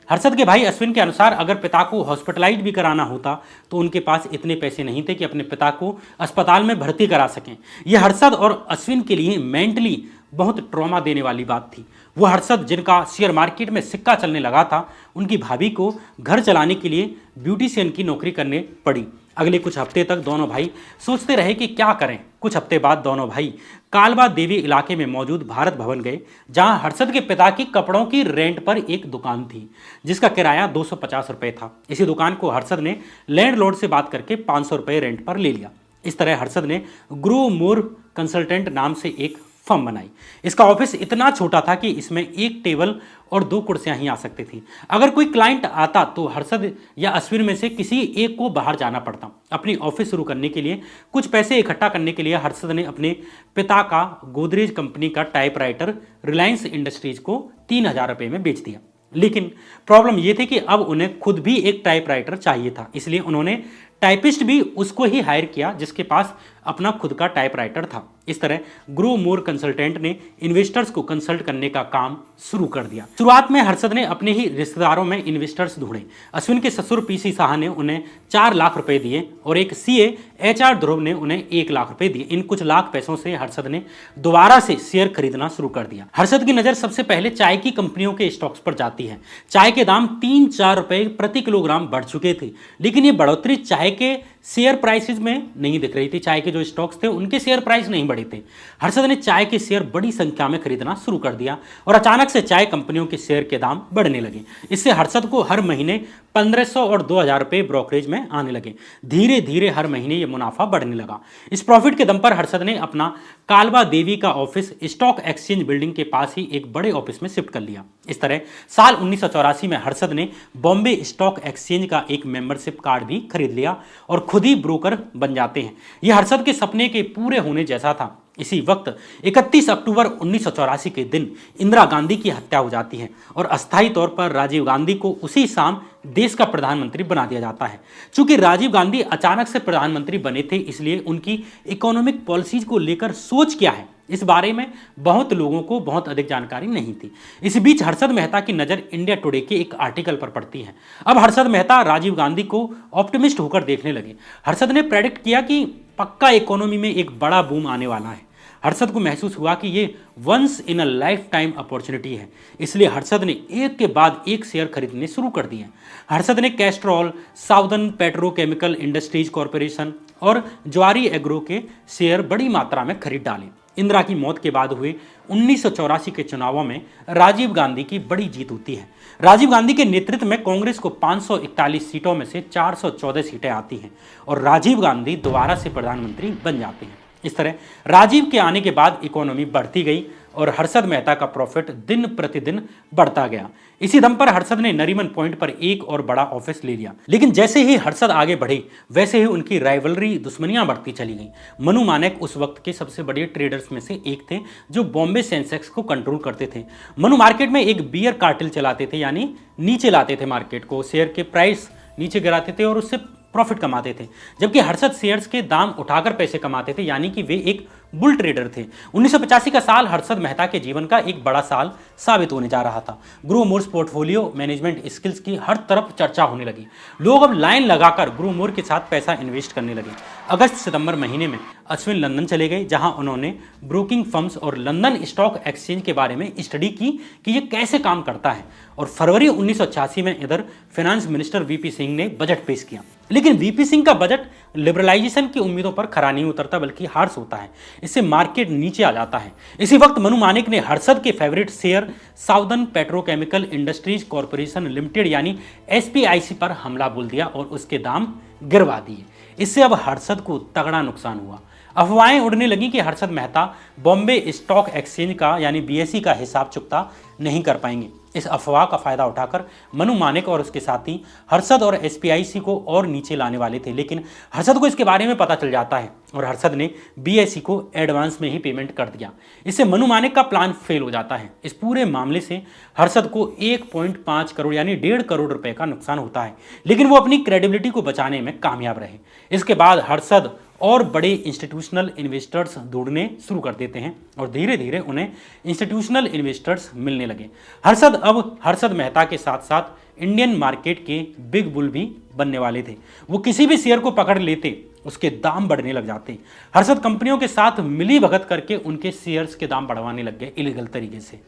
हर्षद के भाई अश्विन के अनुसार अगर पिता को हॉस्पिटलाइज भी कराना होता तो उनके पास इतने पैसे नहीं थे कि अपने पिता को अस्पताल में भर्ती करा सकें। यह हर्षद और अश्विन के लिए मेंटली बहुत ट्रॉमा देने वाली बात थी। वो हर्षद, जिनका शेयर मार्केट में सिक्का चलने लगा था, उनकी भाभी को घर चलाने के लिए ब्यूटिशियन की नौकरी करने पड़ी। अगले कुछ हफ्ते तक दोनों भाई सोचते रहे कि क्या करें। कुछ हफ्ते बाद दोनों भाई कालबा देवी इलाके में मौजूद भारत भवन गए, जहां हर्षद के पिता की कपड़ों की रेंट पर एक दुकान थी जिसका किराया 250 रुपये था। इसी दुकान को हर्षद ने लैंडलॉर्ड से बात करके 500 रुपये रेंट पर ले लिया। इस तरह हर्षद ने ग्रो मोर कंसल्टेंट नाम से एक फर्म बनाई। इसका ऑफिस इतना छोटा था कि इसमें एक टेबल और 2 कुर्सियां ही आ सकती थी। अगर कोई क्लाइंट आता तो हर्षद या अश्विन में से किसी एक को बाहर जाना पड़ता। अपनी ऑफिस शुरू करने के लिए कुछ पैसे इकट्ठा करने के लिए हर्षद ने अपने पिता का गोदरेज कंपनी का टाइपराइटर रिलायंस इंडस्ट्रीज को 3000 रुपये में बेच दिया। लेकिन प्रॉब्लम यह थी कि अब उन्हें खुद भी एक टाइपराइटर चाहिए था, इसलिए उन्होंने टाइपिस्ट भी उसको ही हायर किया जिसके पास अपना खुद का टाइपराइटर था। इस तरह ग्रो मोर कंसल्टेंट ने इन्वेस्टर्स को कंसल्ट करने का काम शुरू कर दिया। शुरुआत में हर्षद ने अपने ही रिश्तेदारों में इन्वेस्टर्स ढूंढे। अश्विन के ससुर पीसी शाह ने उन्हें 4 लाख रुपए दिए और एक सीए एचआर ध्रुव ने उन्हें 1 लाख रुपए दिए। इन कुछ लाख पैसों से हर्षद ने दोबारा से शेयर खरीदना शुरू कर दिया। हर्षद की नजर सबसे पहले चाय की कंपनियों के स्टॉक्स पर जाती है। चाय के दाम 3-4 रुपए प्रति किलोग्राम बढ़ चुके थे, लेकिन ये बढ़ोतरी चाय के शेयर प्राइसेस में नहीं दिख रही थी। चाय के जो स्टॉक्स थे उनके शेयर प्राइस नहीं बढ़े थे। हर्षद ने चाय के शेयर बड़ी संख्या में खरीदना शुरू कर दिया और अचानक से चाय कंपनियों के शेयर के दाम बढ़ने लगे। इससे हर्षद को हर महीने 1500 और 2000 रुपये ब्रोकरेज में आने लगे। धीरे धीरे हर महीने ये मुनाफा बढ़ने लगा। इस प्रॉफिट के दम पर हर्षद ने अपना कालबा देवी का ऑफिस स्टॉक एक्सचेंज बिल्डिंग के पास ही एक बड़े ऑफिस में शिफ्ट कर लिया। इस तरह साल 1984 में हर्षद ने बॉम्बे स्टॉक एक्सचेंज का एक मेंबरशिप कार्ड भी खरीद लिया और खुद ही ब्रोकर बन जाते हैं। यह हर्षद के सपने के पूरे होने जैसा था। इसी वक्त 31 अक्टूबर 1984 के दिन इंदिरा गांधी की हत्या हो जाती है और अस्थायी तौर पर राजीव गांधी को उसी शाम देश का प्रधानमंत्री बना दिया जाता है। चूंकि राजीव गांधी अचानक से प्रधानमंत्री बने थे, इसलिए उनकी इकोनॉमिक पॉलिसीज को लेकर सोच क्या है, इस बारे में बहुत लोगों को बहुत अधिक जानकारी नहीं थी। इस बीच हर्षद मेहता की नज़र इंडिया टुडे के एक आर्टिकल पर पड़ती है। अब हर्षद मेहता राजीव गांधी को ऑप्टिमिस्ट होकर देखने लगे। हर्षद ने प्रेडिक्ट किया कि पक्का इकोनॉमी में एक बड़ा बूम आने वाला है। हर्षद को महसूस हुआ कि ये once in a lifetime opportunity है, इसलिए हर्षद ने एक के बाद एक शेयर खरीदने शुरू कर दिए। हर्षद ने Castrol, southern petrochemical industries corporation और ज्वारी एग्रो के शेयर बड़ी मात्रा में खरीद डाले। इंदिरा की मौत के बाद हुए 1984 के चुनावों में राजीव गांधी की बड़ी जीत होती है। राजीव गांधी के नेतृत्व में कांग्रेस को 541 सीटों में से 414 सीटें आती हैं और राजीव गांधी दोबारा से प्रधानमंत्री बन जाते हैं। इस तरह राजीव के आने के बाद इकोनॉमी बढ़ती गई और हर्षद मेहता का प्रॉफिट दिन प्रतिदिन बढ़ता गया। इसी दम पर हर्षद ने नरीमन पॉइंट पर एक और बड़ा ऑफिस ले लिया। लेकिन जैसे ही हर्षद आगे बढ़े, वैसे ही उनकी राइवलरी, दुश्मनियां बढ़ती चली गईं। मनु मानेक उस वक्त के सबसे बड़े ट्रेडर्स में से एक थे, जो बॉम्बे सेंसेक्स को कंट्रोल करते थे। मनु मार्केट में एक बियर कार्टेल चलाते थे, यानी नीचे लाते थे मार्केट को, शेयर के प्राइस नीचे गिराते थे और उससे प्रॉफिट कमाते थे। जबकि हर्षद शेयर्स के दाम उठाकर पैसे कमाते थे, यानी कि वे एक बुल ट्रेडर थे। 1985 का साल हर्षद मेहता के जीवन का एक बड़ा साल साबित होने जा रहा था। Grow More's portfolio management skills की हर तरफ चर्चा होने लगी। लोग अब लाइन लगाकर ग्रो मोर के साथ पैसा इन्वेस्ट करने लगे। अगस्त सितंबर महीने में अश्विन लंदन चले गए, जहां उन्होंने ब्रोकिंग फर्म्स और लंदन स्टॉक एक्सचेंज के बारे में स्टडी की कि ये कैसे काम करता है। और फरवरी 1986 में इधर फाइनेंस मिनिस्टर वीपी सिंह ने बजट पेश किया। लेकिन वीपी सिंह का बजट लिबरलाइजेशन की उम्मीदों पर खरा नहीं उतरता, बल्कि हार्श होता है। इससे मार्केट नीचे आ जाता है। इसी वक्त मनु मानिक ने हर्षद के favourite share southern petrochemical industries corporation limited यानी SPIC पर हमला बोल दिया और उसके दाम गिरवा दिए। इससे अब हर्षद को तगड़ा नुकसान हुआ। अफवाहें उड़ने लगी कि हर्षद मेहता बॉम्बे स्टॉक एक्सचेंज का यानी BSE का हिसाब चुकता नहीं कर पाएंगे। इस अफवाह का फायदा उठाकर मनु मानिक और उसके साथी हर्षद और SPIC को और नीचे लाने वाले थे। लेकिन हर्षद को इसके बारे में पता चल जाता है और हर्षद ने BSE को एडवांस में ही पेमेंट कर दिया। इससे मनु मानिक का प्लान फेल हो जाता है। इस पूरे मामले से हर्षद को 1.5 करोड़ यानी 1.5 करोड़ रुपए का नुकसान होता है, लेकिन वो अपनी क्रेडिबिलिटी को बचाने में कामयाब रहे। इसके बाद हर्षद और बड़े इंस्टीट्यूशनल इन्वेस्टर्स ढूंढने शुरू कर देते हैं और धीरे धीरे उन्हें इंस्टीट्यूशनल इन्वेस्टर्स मिलने लगे। हर्षद अब हर्षद मेहता के साथ साथ इंडियन मार्केट के बिग बुल भी बनने वाले थे। वो किसी भी शेयर को पकड़ लेते, उसके दाम बढ़ने लग जाते। हर्षद कंपनियों के साथ मिली भगत करके उनके शेयर्स के दाम बढ़वाने लग गए इलीगल तरीके से।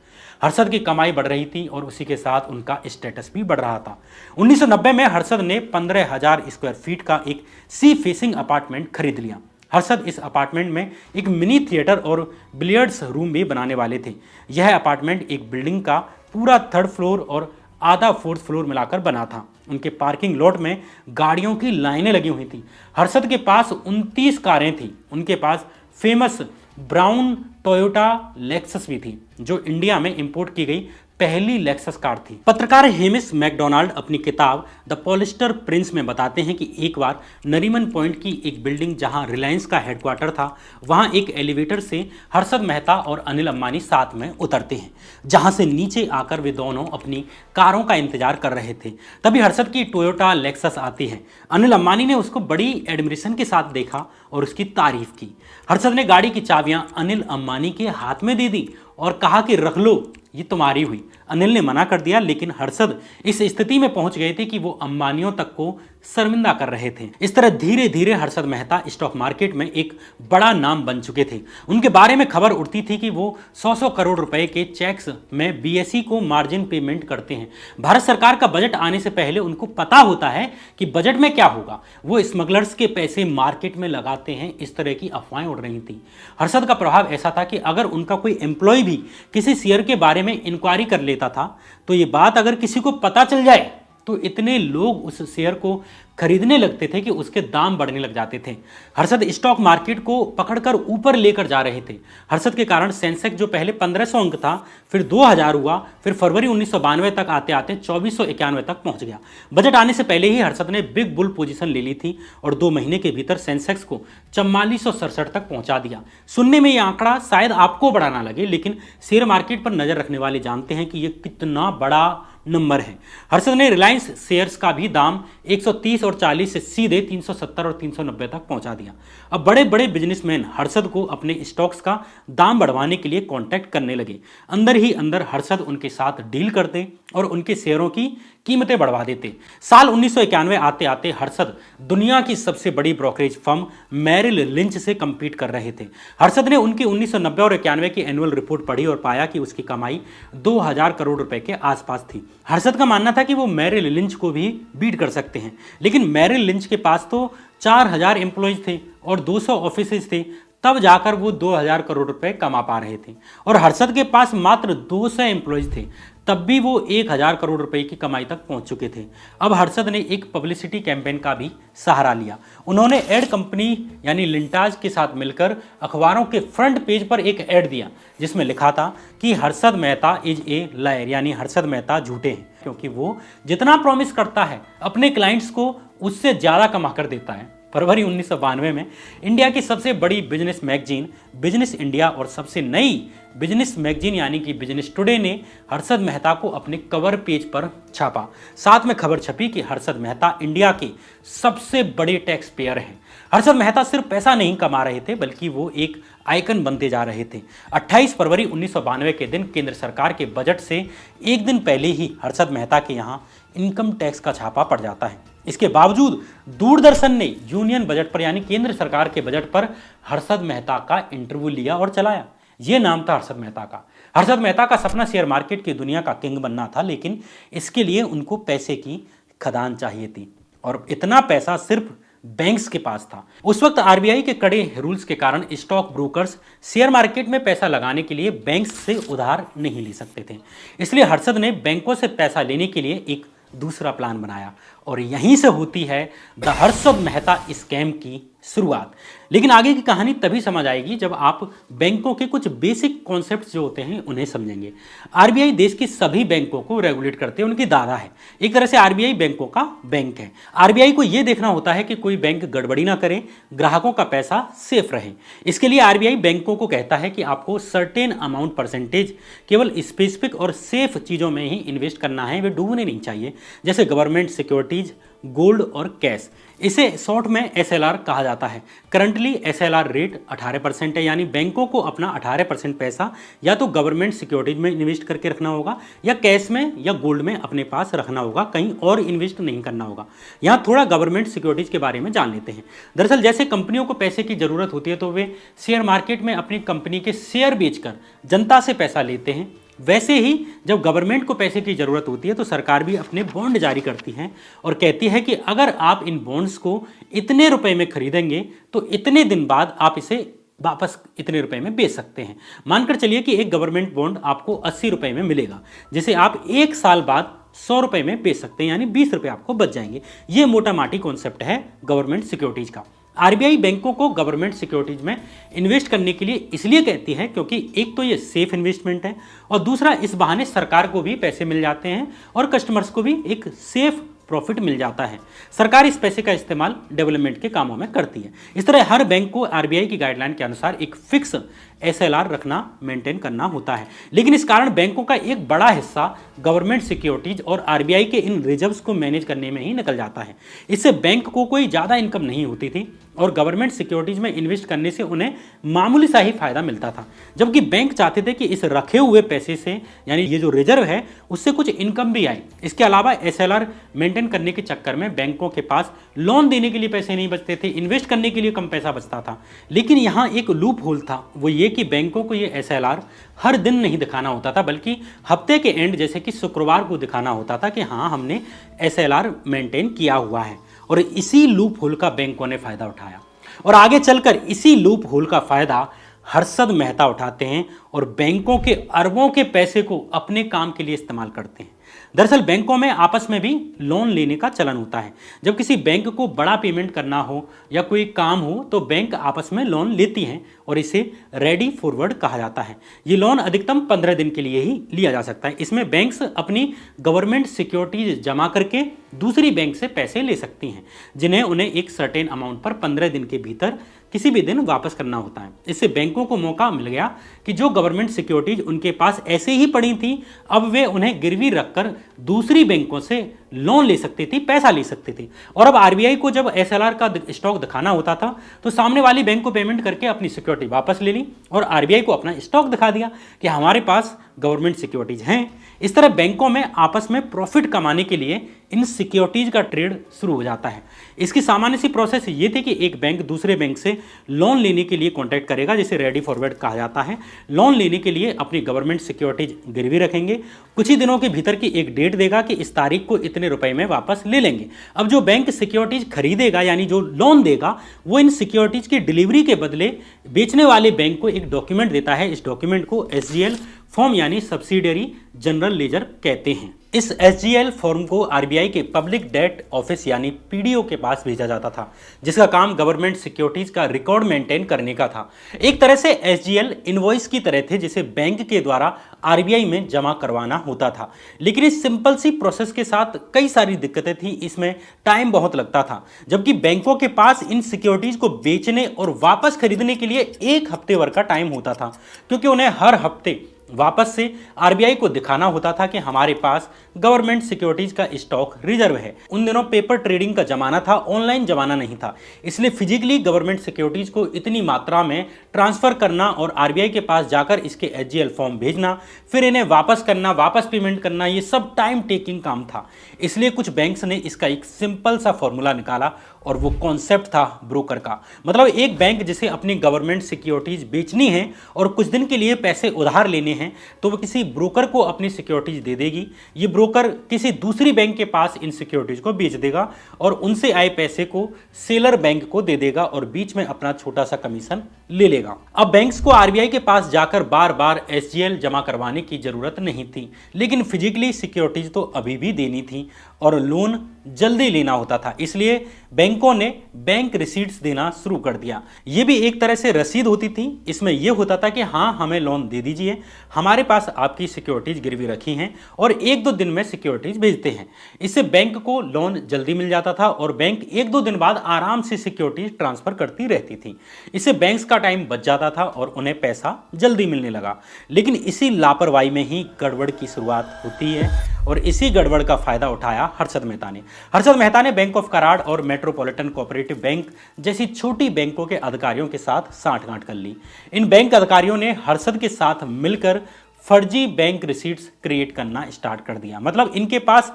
हर्षद की कमाई बढ़ रही थी और उसी के साथ उनका स्टेटस भी बढ़ रहा था। 1990 में हर्षद ने 15,000 स्क्वायर फीट का एक सी फेसिंग अपार्टमेंट खरीद लिया। हर्षद इस अपार्टमेंट में एक मिनी थिएटर और बिलियर्ड्स रूम भी बनाने वाले थे। यह अपार्टमेंट एक बिल्डिंग का पूरा 3rd फ्लोर और आधा 4th फ्लोर मिलाकर बना था। उनके पार्किंग लॉट में गाड़ियों की लाइनें लगी हुई थी। हर्षद के पास 29 कारें थी। उनके पास फेमस ब्राउन टोयोटा लेक्सस भी थी, जो इंडिया में इंपोर्ट की गई पहली लेक्सस कार थी। पत्रकार हेमिस मैकडोनाल्ड अपनी किताब द पॉलिस्टर प्रिंस में बताते हैं कि एक बार नरीमन पॉइंट की एक बिल्डिंग जहां रिलायंस का हेडक्वार्टर था, वहां एक एलिवेटर से हर्षद मेहता और अनिल अंबानी साथ में उतरते हैं, जहां से नीचे आकर वे दोनों अपनी कारों का इंतजार कर रहे थे। तभी हर्षद की टोयोटा लेक्सस आती है। अनिल अंबानी ने उसको बड़ी एडमिरेशन के साथ देखा और उसकी तारीफ की। हर्षद ने गाड़ी की चाबियां अनिल अंबानी के हाथ में दे दी और कहा कि रख लो, ये तुम्हारी हुई। अनिल ने मना कर दिया, लेकिन हर्षद इस स्थिति में पहुंच गए थे कि वो अंबानियों तक को शर्मिंदा कर रहे थे। इस तरह धीरे धीरे हर्षद मेहता स्टॉक मार्केट में एक बड़ा नाम बन चुके थे। उनके बारे में खबर उड़ती थी कि वो 100 करोड़ रुपए के चेक्स में BSE को मार्जिन पेमेंट करते हैं। भारत सरकार का बजट आने से पहले उनको पता होता है कि बजट में क्या होगा। वो स्मगलर्स के पैसे मार्केट में लगाते हैं। इस तरह की अफवाहें उड़ रही थी। हर्षद का प्रभाव ऐसा था कि अगर उनका कोई एम्प्लॉय भी किसी शेयर के बारे में इंक्वायरी कर लेता था, तो ये बात अगर किसी को पता चल जाए तो इतने लोग उस शेयर को खरीदने लगते थे कि उसके दाम बढ़ने लग जाते थे। हर्षद स्टॉक मार्केट को पकड़कर ऊपर लेकर जा रहे थे। हर्षद के कारण सेंसेक्स जो पहले 1500 अंक था, फिर 2000 हुआ, फिर फरवरी 1992 तक आते आते 2491 तक पहुंच गया। बजट आने से पहले ही हर्षद ने बिग बुल पोजीशन ले ली थी और 2 महीने के भीतर सेंसेक्स को 4467 तक पहुंचा दिया। सुनने में यह आंकड़ा शायद आपको बड़ा ना लगे, लेकिन शेयर मार्केट पर नजर रखने वाले जानते हैं कि यह कितना बड़ा नंबर है। हर्षद ने रिलायंस शेयर्स का भी दाम 130 और 40 से सीधे 370 और 390 तक पहुंचा दिया। अब बड़े बड़े बिजनेसमैन हर्षद को अपने स्टॉक्स का दाम बढ़वाने के लिए कांटेक्ट करने लगे। अंदर ही अंदर हर्षद उनके साथ डील करते और उनके शेयरों की कीमतें बढ़वा देते। साल 1991 आते आते हर्षद दुनिया की सबसे बड़ी ब्रोकरेज फर्म मैरिल लिंच से कंपीट कर रहे थे। हर्षद ने उनकी 1990 और 91 की एनुअल रिपोर्ट पढ़ी और पाया कि उसकी कमाई 2000 करोड़ रुपए के आसपास थी। हर्षद का मानना था कि वो मैरिल लिंच को भी बीट कर सकते हैं, लेकिन मैरिल लिंच के पास तो 4000 एम्प्लॉयज थे और 200 ऑफिसेज थे, तब जाकर वो 2000 करोड़ रुपए कमा पा रहे थे। और हर्षद के पास मात्र 200 एम्प्लॉयज थे, तब भी वो 1000 करोड़ रुपए की कमाई तक पहुंच चुके थे। अब हर्षद ने एक पब्लिसिटी कैंपेन का भी सहारा लिया। उन्होंने एड कंपनी यानी लिंटाज के साथ मिलकर अखबारों के फ्रंट पेज पर एक एड दिया जिसमें लिखा था कि Harshad Mehta is a lawyer, यानी हर्षद मेहता झूठे हैं, क्योंकि वो जितना प्रॉमिस करता है अपने क्लाइंट्स को उससे ज़्यादा कमा कर देता है। फरवरी 1992 में इंडिया की सबसे बड़ी बिजनेस मैगजीन बिजनेस इंडिया और सबसे नई बिजनेस मैगजीन यानी कि बिजनेस टुडे ने हर्षद मेहता को अपने कवर पेज पर छापा। साथ में खबर छपी कि हर्षद मेहता इंडिया के सबसे बड़े टैक्स पेयर हैं। हर्षद मेहता सिर्फ पैसा नहीं कमा रहे थे, बल्कि वो एक आइकन बनते जा रहे थे। 28 फरवरी 1992 के दिन केंद्र सरकार के बजट से एक दिन पहले ही हर्षद मेहता के यहाँ इनकम टैक्स का छापा पड़ जाता है। इसके बावजूद दूरदर्शन ने यूनियन बजट पर यानी केंद्र सरकार के बजट पर हर्षद मेहता का इंटरव्यू लिया और चलाया। यह नाम था हर्षद मेहता का। हर्षद मेहता का सपना शेयर मार्केट की दुनिया का किंग बनना था, लेकिन इसके लिए उनको पैसे की खदान चाहिए थी और इतना पैसा सिर्फ बैंक्स के पास था। उस वक्त आरबीआई के कड़े रूल्स के कारण स्टॉक ब्रोकर्स शेयर मार्केट में पैसा लगाने के लिए बैंक्स से उधार नहीं ले सकते थे। इसलिए हर्षद ने बैंकों से पैसा लेने के लिए एक दूसरा प्लान बनाया और यहीं से होती है द हर्षद मेहता स्कैम की शुरुआत। लेकिन आगे की कहानी तभी समझ आएगी जब आप बैंकों के कुछ बेसिक कॉन्सेप्ट्स जो होते हैं उन्हें समझेंगे। आरबीआई देश की सभी बैंकों को रेगुलेट करते हैं, उनकी दादा है। एक तरह से आरबीआई बैंकों का बैंक है। आरबीआई को यह देखना होता है कि कोई बैंक गड़बड़ी ना करे, ग्राहकों का पैसा सेफ रहे। इसके लिए आरबीआई बैंकों को कहता है कि आपको सर्टेन अमाउंट परसेंटेज केवल स्पेसिफिक और सेफ चीज़ों में ही इन्वेस्ट करना है, वे डूबने नहीं चाहिए, जैसे गवर्नमेंट सिक्योरिटीज, गोल्ड और कैश। इसे शॉर्ट में एसएलआर कहा जाता है। करंटली एसएलआर रेट 18% है, यानी बैंकों को अपना 18% पैसा या तो गवर्नमेंट सिक्योरिटीज में इन्वेस्ट करके रखना होगा या कैश में या गोल्ड में अपने पास रखना होगा, कहीं और इन्वेस्ट नहीं करना होगा। यहाँ थोड़ा गवर्नमेंट सिक्योरिटीज के बारे में जान लेते हैं। दरअसल जैसे कंपनियों को पैसे की जरूरत होती है तो वे शेयर मार्केट में अपनी कंपनी के शेयर बेचकर जनता से पैसा लेते हैं, वैसे ही जब गवर्नमेंट को पैसे की ज़रूरत होती है तो सरकार भी अपने बॉन्ड जारी करती है और कहती है कि अगर आप इन बॉन्ड्स को इतने रुपए में खरीदेंगे तो इतने दिन बाद आप इसे वापस इतने रुपए में बेच सकते हैं। मानकर चलिए कि एक गवर्नमेंट बॉन्ड आपको 80 रुपए में मिलेगा, जिसे आप 1 साल बाद 100 रुपए में बेच सकते हैं, यानी 20 रुपए आपको बच जाएंगे। ये मोटा माटी कॉन्सेप्ट है गवर्नमेंट सिक्योरिटीज का। आरबीआई बैंकों को गवर्नमेंट सिक्योरिटीज में इन्वेस्ट करने के लिए इसलिए कहती है क्योंकि एक तो ये सेफ इन्वेस्टमेंट है और दूसरा इस बहाने सरकार को भी पैसे मिल जाते हैं और कस्टमर्स को भी एक सेफ प्रॉफिट मिल जाता है। सरकार इस पैसे का इस्तेमाल डेवलपमेंट के कामों में करती है। इस तरह हर बैंक को आरबीआई की गाइडलाइन के अनुसार एक फिक्स एसएलआर रखना, मेंटेन करना होता है। लेकिन इस कारण बैंकों का एक बड़ा हिस्सा गवर्नमेंट सिक्योरिटीज और आरबीआई के इन रिजर्व्स को मैनेज करने में ही निकल जाता है। इससे बैंक को कोई ज़्यादा इनकम नहीं होती थी और गवर्नमेंट सिक्योरिटीज में इन्वेस्ट करने से उन्हें मामूली सा ही फायदा मिलता था, जबकि बैंक चाहते थे कि इस रखे हुए पैसे से, यानी ये जो रिजर्व है, उससे कुछ इनकम भी आए। इसके अलावा एसएलआर मेंटेन करने के चक्कर में बैंकों के पास लोन देने के लिए पैसे नहीं बचते थे, इन्वेस्ट करने के लिए कम पैसा बचता था। लेकिन यहाँ एक लूप होल था, वो ये कि बैंकों को ये एसएलआर हर दिन नहीं दिखाना होता था, बल्कि हफ्ते के एंड जैसे कि शुक्रवार को दिखाना होता था कि हाँ, हमने एसएलआर मेंटेन किया हुआ है। और इसी लूप होल का बैंकों ने फायदा उठाया और आगे चलकर इसी लूप होल का फायदा हर्षद मेहता उठाते हैं और बैंकों के अरबों के पैसे को अपने काम के लिए इस्तेमाल करते हैं। दरअसल बैंकों में आपस में भी लोन लेने का चलन होता है। जब किसी बैंक को बड़ा पेमेंट करना हो या कोई काम हो तो बैंक आपस में लोन लेती हैं और इसे रेडी फॉरवर्ड कहा जाता है। ये लोन अधिकतम 15 दिन के लिए ही लिया जा सकता है। इसमें बैंक्स अपनी गवर्नमेंट सिक्योरिटीज जमा करके दूसरी बैंक से पैसे ले सकती हैं, जिन्हें उन्हें एक सर्टेन अमाउंट पर 15 दिन के भीतर किसी भी दिन वापस करना होता है। इससे बैंकों को मौका मिल गया कि जो गवर्नमेंट सिक्योरिटीज उनके पास ऐसे ही पड़ी थी, अब वे उन्हें गिरवी रखकर दूसरी बैंकों से लोन ले सकती थी, पैसा ले सकती थी। और अब आरबीआई को जब एसएलआर का स्टॉक दिखाना होता था तो सामने वाली बैंक को पेमेंट करके अपनी सिक्योरिटी वापस ले ली और आरबीआई को अपना स्टॉक दिखा दिया कि हमारे पास गवर्नमेंट सिक्योरिटीज हैं। इस तरह बैंकों में आपस में प्रॉफिट कमाने के लिए इन सिक्योरिटीज का ट्रेड शुरू हो जाता है। इसकी सामान्य सी प्रोसेस ये थी कि एक बैंक दूसरे बैंक से लोन लेने के लिए कॉन्टैक्ट करेगा, जिसे रेडी फॉरवर्ड कहा जाता है। लोन लेने के लिए अपनी गवर्नमेंट सिक्योरिटीज गिरवी रखेंगे, कुछ ही दिनों के भीतर की एक डेट देगा कि इस तारीख को इतने रुपए में वापस ले लेंगे। अब जो बैंक सिक्योरिटीज खरीदेगा यानी जो लोन देगा, वो इन सिक्योरिटीज की डिलीवरी के बदले बेचने वाले बैंक को एक डॉक्यूमेंट देता है। इस डॉक्यूमेंट को एसजीएल फॉर्म यानी सब्सिडियरी जनरल लेजर कहते हैं। इस एसजीएल फॉर्म को आरबीआई के पब्लिक डेट ऑफिस यानी पीडीओ के पास भेजा जाता था, जिसका काम गवर्नमेंट सिक्योरिटीज का रिकॉर्ड मेंटेन करने का था। एक तरह से एसजीएल इनवॉइस की तरह थे, जिसे बैंक के द्वारा आरबीआई में जमा करवाना होता था। लेकिन इस सिंपल सी प्रोसेस के साथ कई सारी दिक्कतें थी। इसमें टाइम बहुत लगता था, जबकि बैंकों के पास इन सिक्योरिटीज को बेचने और वापस खरीदने के लिए 1 हफ्ते भर का टाइम होता था, क्योंकि उन्हें हर हफ्ते वापस से आरबीआई को दिखाना होता था कि हमारे पास गवर्नमेंट सिक्योरिटीज का स्टॉक रिजर्व है। उन दिनों पेपर ट्रेडिंग का जमाना था, ऑनलाइन जमाना नहीं था, इसलिए फिजिकली गवर्नमेंट सिक्योरिटीज को इतनी मात्रा में ट्रांसफर करना और आरबीआई के पास जाकर इसके एसजीएल फॉर्म भेजना, फिर इन्हें वापस करना, वापस पेमेंट करना, ये सब टाइम टेकिंग काम था। इसलिए कुछ बैंक्स ने इसका एक सिंपल सा फॉर्मूला निकाला और वो कॉन्सेप्ट था ब्रोकर का। मतलब एक बैंक जिसे अपनी गवर्नमेंट सिक्योरिटीज बेचनी है और कुछ दिन के लिए पैसे उधार लेने हैं, तो वो किसी ब्रोकर को अपनी सिक्योरिटीज दे देगी। ये ब्रोकर किसी दूसरी बैंक के पास इन सिक्योरिटीज को बेच देगा और उनसे आए पैसे को सेलर बैंक को दे देगा और बीच में अपना छोटा सा कमीशन ले लेगा। अब बैंक्स को आरबीआई के पास जाकर बार बार एसजीएल जमा करवाने की जरूरत नहीं थी, लेकिन फिजिकली सिक्योरिटीज तो अभी भी देनी थी और लोन जल्दी लेना होता था। इसलिए बैंकों ने बैंक रिसीट्स देना शुरू कर दिया। ये भी एक तरह से रसीद होती थी। इसमें यह होता था कि हाँ, हमें लोन दे दीजिए, हमारे पास आपकी सिक्योरिटीज गिरवी रखी हैं और 1-2 दिन में सिक्योरिटीज भेजते हैं। इससे बैंक को लोन जल्दी मिल जाता था और बैंक 1-2 दिन बाद आराम से सिक्योरिटीज ट्रांसफर करती रहती थी। इससे बैंक्स का टाइम बच जाता था और उन्हें पैसा जल्दी मिलने लगा। लेकिन इसी लापरवाही में ही गड़बड़ की शुरुआत होती है और इसी गड़बड़ का फायदा उठाया हर्षद मेहता ने। हर्षद मेहता ने बैंक ऑफ कराड़ और मेट्रोपॉलिटन कोऑपरेटिव बैंक जैसी छोटी बैंकों के अधिकारियों के साथ साठगांठ कर ली। इन बैंक अधिकारियों ने हर्षद के साथ मिलकर फर्जी बैंक रिसीट्स क्रिएट करना स्टार्ट कर दिया। मतलब इनके पास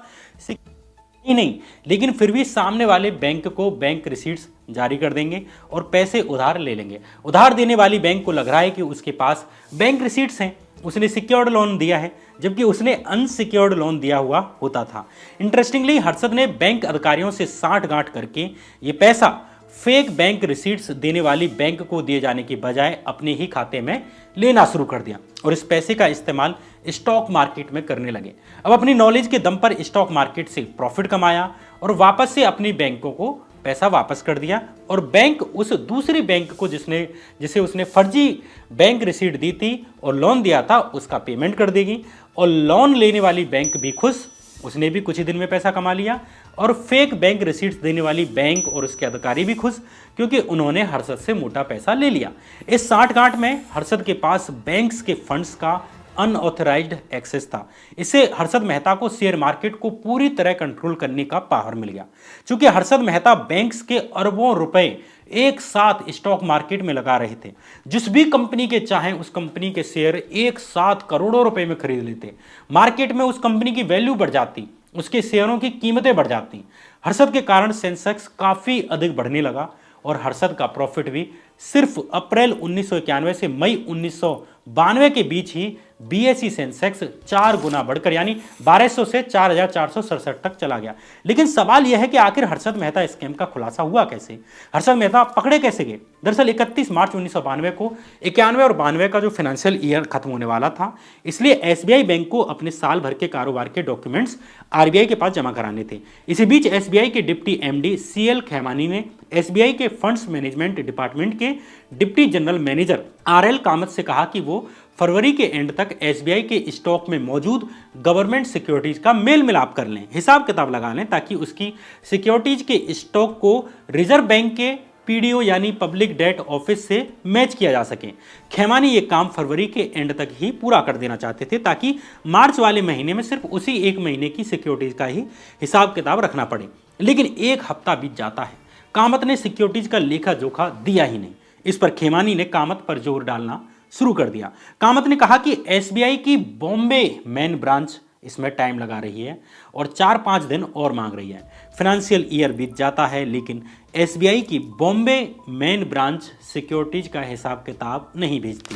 ही नहीं, लेकिन फिर भी सामने वाले बैंक को बैंक रिसीट्स जारी कर देंगे और पैसे उधार ले लेंगे। उधार देने वाली बैंक को लग रहा है कि उसके पास बैंक रिसीट्स हैं, उसने सिक्योर्ड लोन दिया है, जबकि उसने अनसिक्योर्ड लोन दिया हुआ होता था। इंटरेस्टिंगली हर्षद ने बैंक अधिकारियों से साठगांठ करके ये पैसा फेक बैंक रिसीट्स देने वाली बैंक को दिए जाने की बजाय अपने ही खाते में लेना शुरू कर दिया और इस पैसे का इस्तेमाल स्टॉक मार्केट में करने लगे। अब अपनी नॉलेज के दम पर स्टॉक मार्केट से प्रॉफिट कमाया और वापस से अपनी बैंकों को पैसा वापस कर दिया और बैंक उस दूसरी बैंक को जिसे उसने फर्जी बैंक रिसीट दी थी और लोन दिया था, उसका पेमेंट कर देगी और लोन लेने वाली बैंक भी खुश, उसने भी कुछ ही दिन में पैसा कमा लिया और फेक बैंक रिसीट्स देने वाली बैंक और उसके अधिकारी भी खुश, क्योंकि उन्होंने हर्षद से मोटा पैसा ले लिया। इस साठगांठ में हर्षद के पास बैंक्स के फंड्स का अनऑथराइज्ड एक्सेस था। इससे हर्षद मेहता को शेयर मार्केट को पूरी तरह कंट्रोल करने का पावर मिल गया। चूंकि हर्षद मेहता बैंक्स के अरबों रुपए एक साथ स्टॉक मार्केट में लगा रहे थे, जिस भी कंपनी के चाहें उस कंपनी के शेयर एक साथ करोड़ों रुपए में खरीद लेते। मार्केट में उस कंपनी की वैल्यू बढ़ जाती, उसके शेयरों की कीमतें बढ़ जाती। हर्षद के कारण सेंसेक्स काफी अधिक बढ़ने लगा और हर्षद का प्रॉफिट भी सिर्फ अप्रैल 1991 से मई 1992 के बीच ही बीएसई सेंसेक्स 4 गुना बढ़कर यानी 1200 से 4467 तक चला गया। लेकिन सवाल यह है कि आखिर हर्षद मेहता स्कैम का खुलासा हुआ कैसे, हर्षद मेहता पकड़े कैसे गए। दरअसल 31 मार्च 1992 को 91 और 92 का जो फाइनेंशियल ईयर खत्म होने वाला था, इसलिए एसबीआई बैंक को अपने साल भर के कारोबार के डॉक्यूमेंट्स आरबीआई के पास जमा कराने थे। इसी बीच एसबीआई के डिप्टी एमडी सीएल खेमानी ने एसबीआई के फंड्स मैनेजमेंट डिपार्टमेंट के deputy general manager RL Kamat से कहा कि वो फरवरी के एंड तक एसबीआई के स्टॉक में मौजूद गवर्नमेंट सिक्योरिटीज का मेल मिलाप कर लें, हिसाब किताब लगा लें, ताकि उसकी सिक्योरिटीज के स्टॉक को रिजर्व बैंक के पीडीओ यानी पब्लिक डेट ऑफिस से मैच किया जा सके। खेमानी ये काम फरवरी के एंड तक ही पूरा कर देना चाहते थे ताकि मार्च वाले महीने में सिर्फ उसी एक महीने की सिक्योरिटीज का ही हिसाब किताब रखना पड़े। लेकिन एक हफ्ता बीत जाता है, कामत ने सिक्योरिटीज का लेखा जोखा दिया ही नहीं। इस पर खेमानी ने कामत पर जोर डालना शुरू कर दिया। कामत ने कहा कि एसबीआई की बॉम्बे मेन ब्रांच इसमें टाइम लगा रही है और 4-5 दिन और मांग रही है। फाइनेंशियल ईयर बीत जाता है लेकिन एसबीआई की बॉम्बे मेन ब्रांच सिक्योरिटीज का हिसाब किताब नहीं भेजती।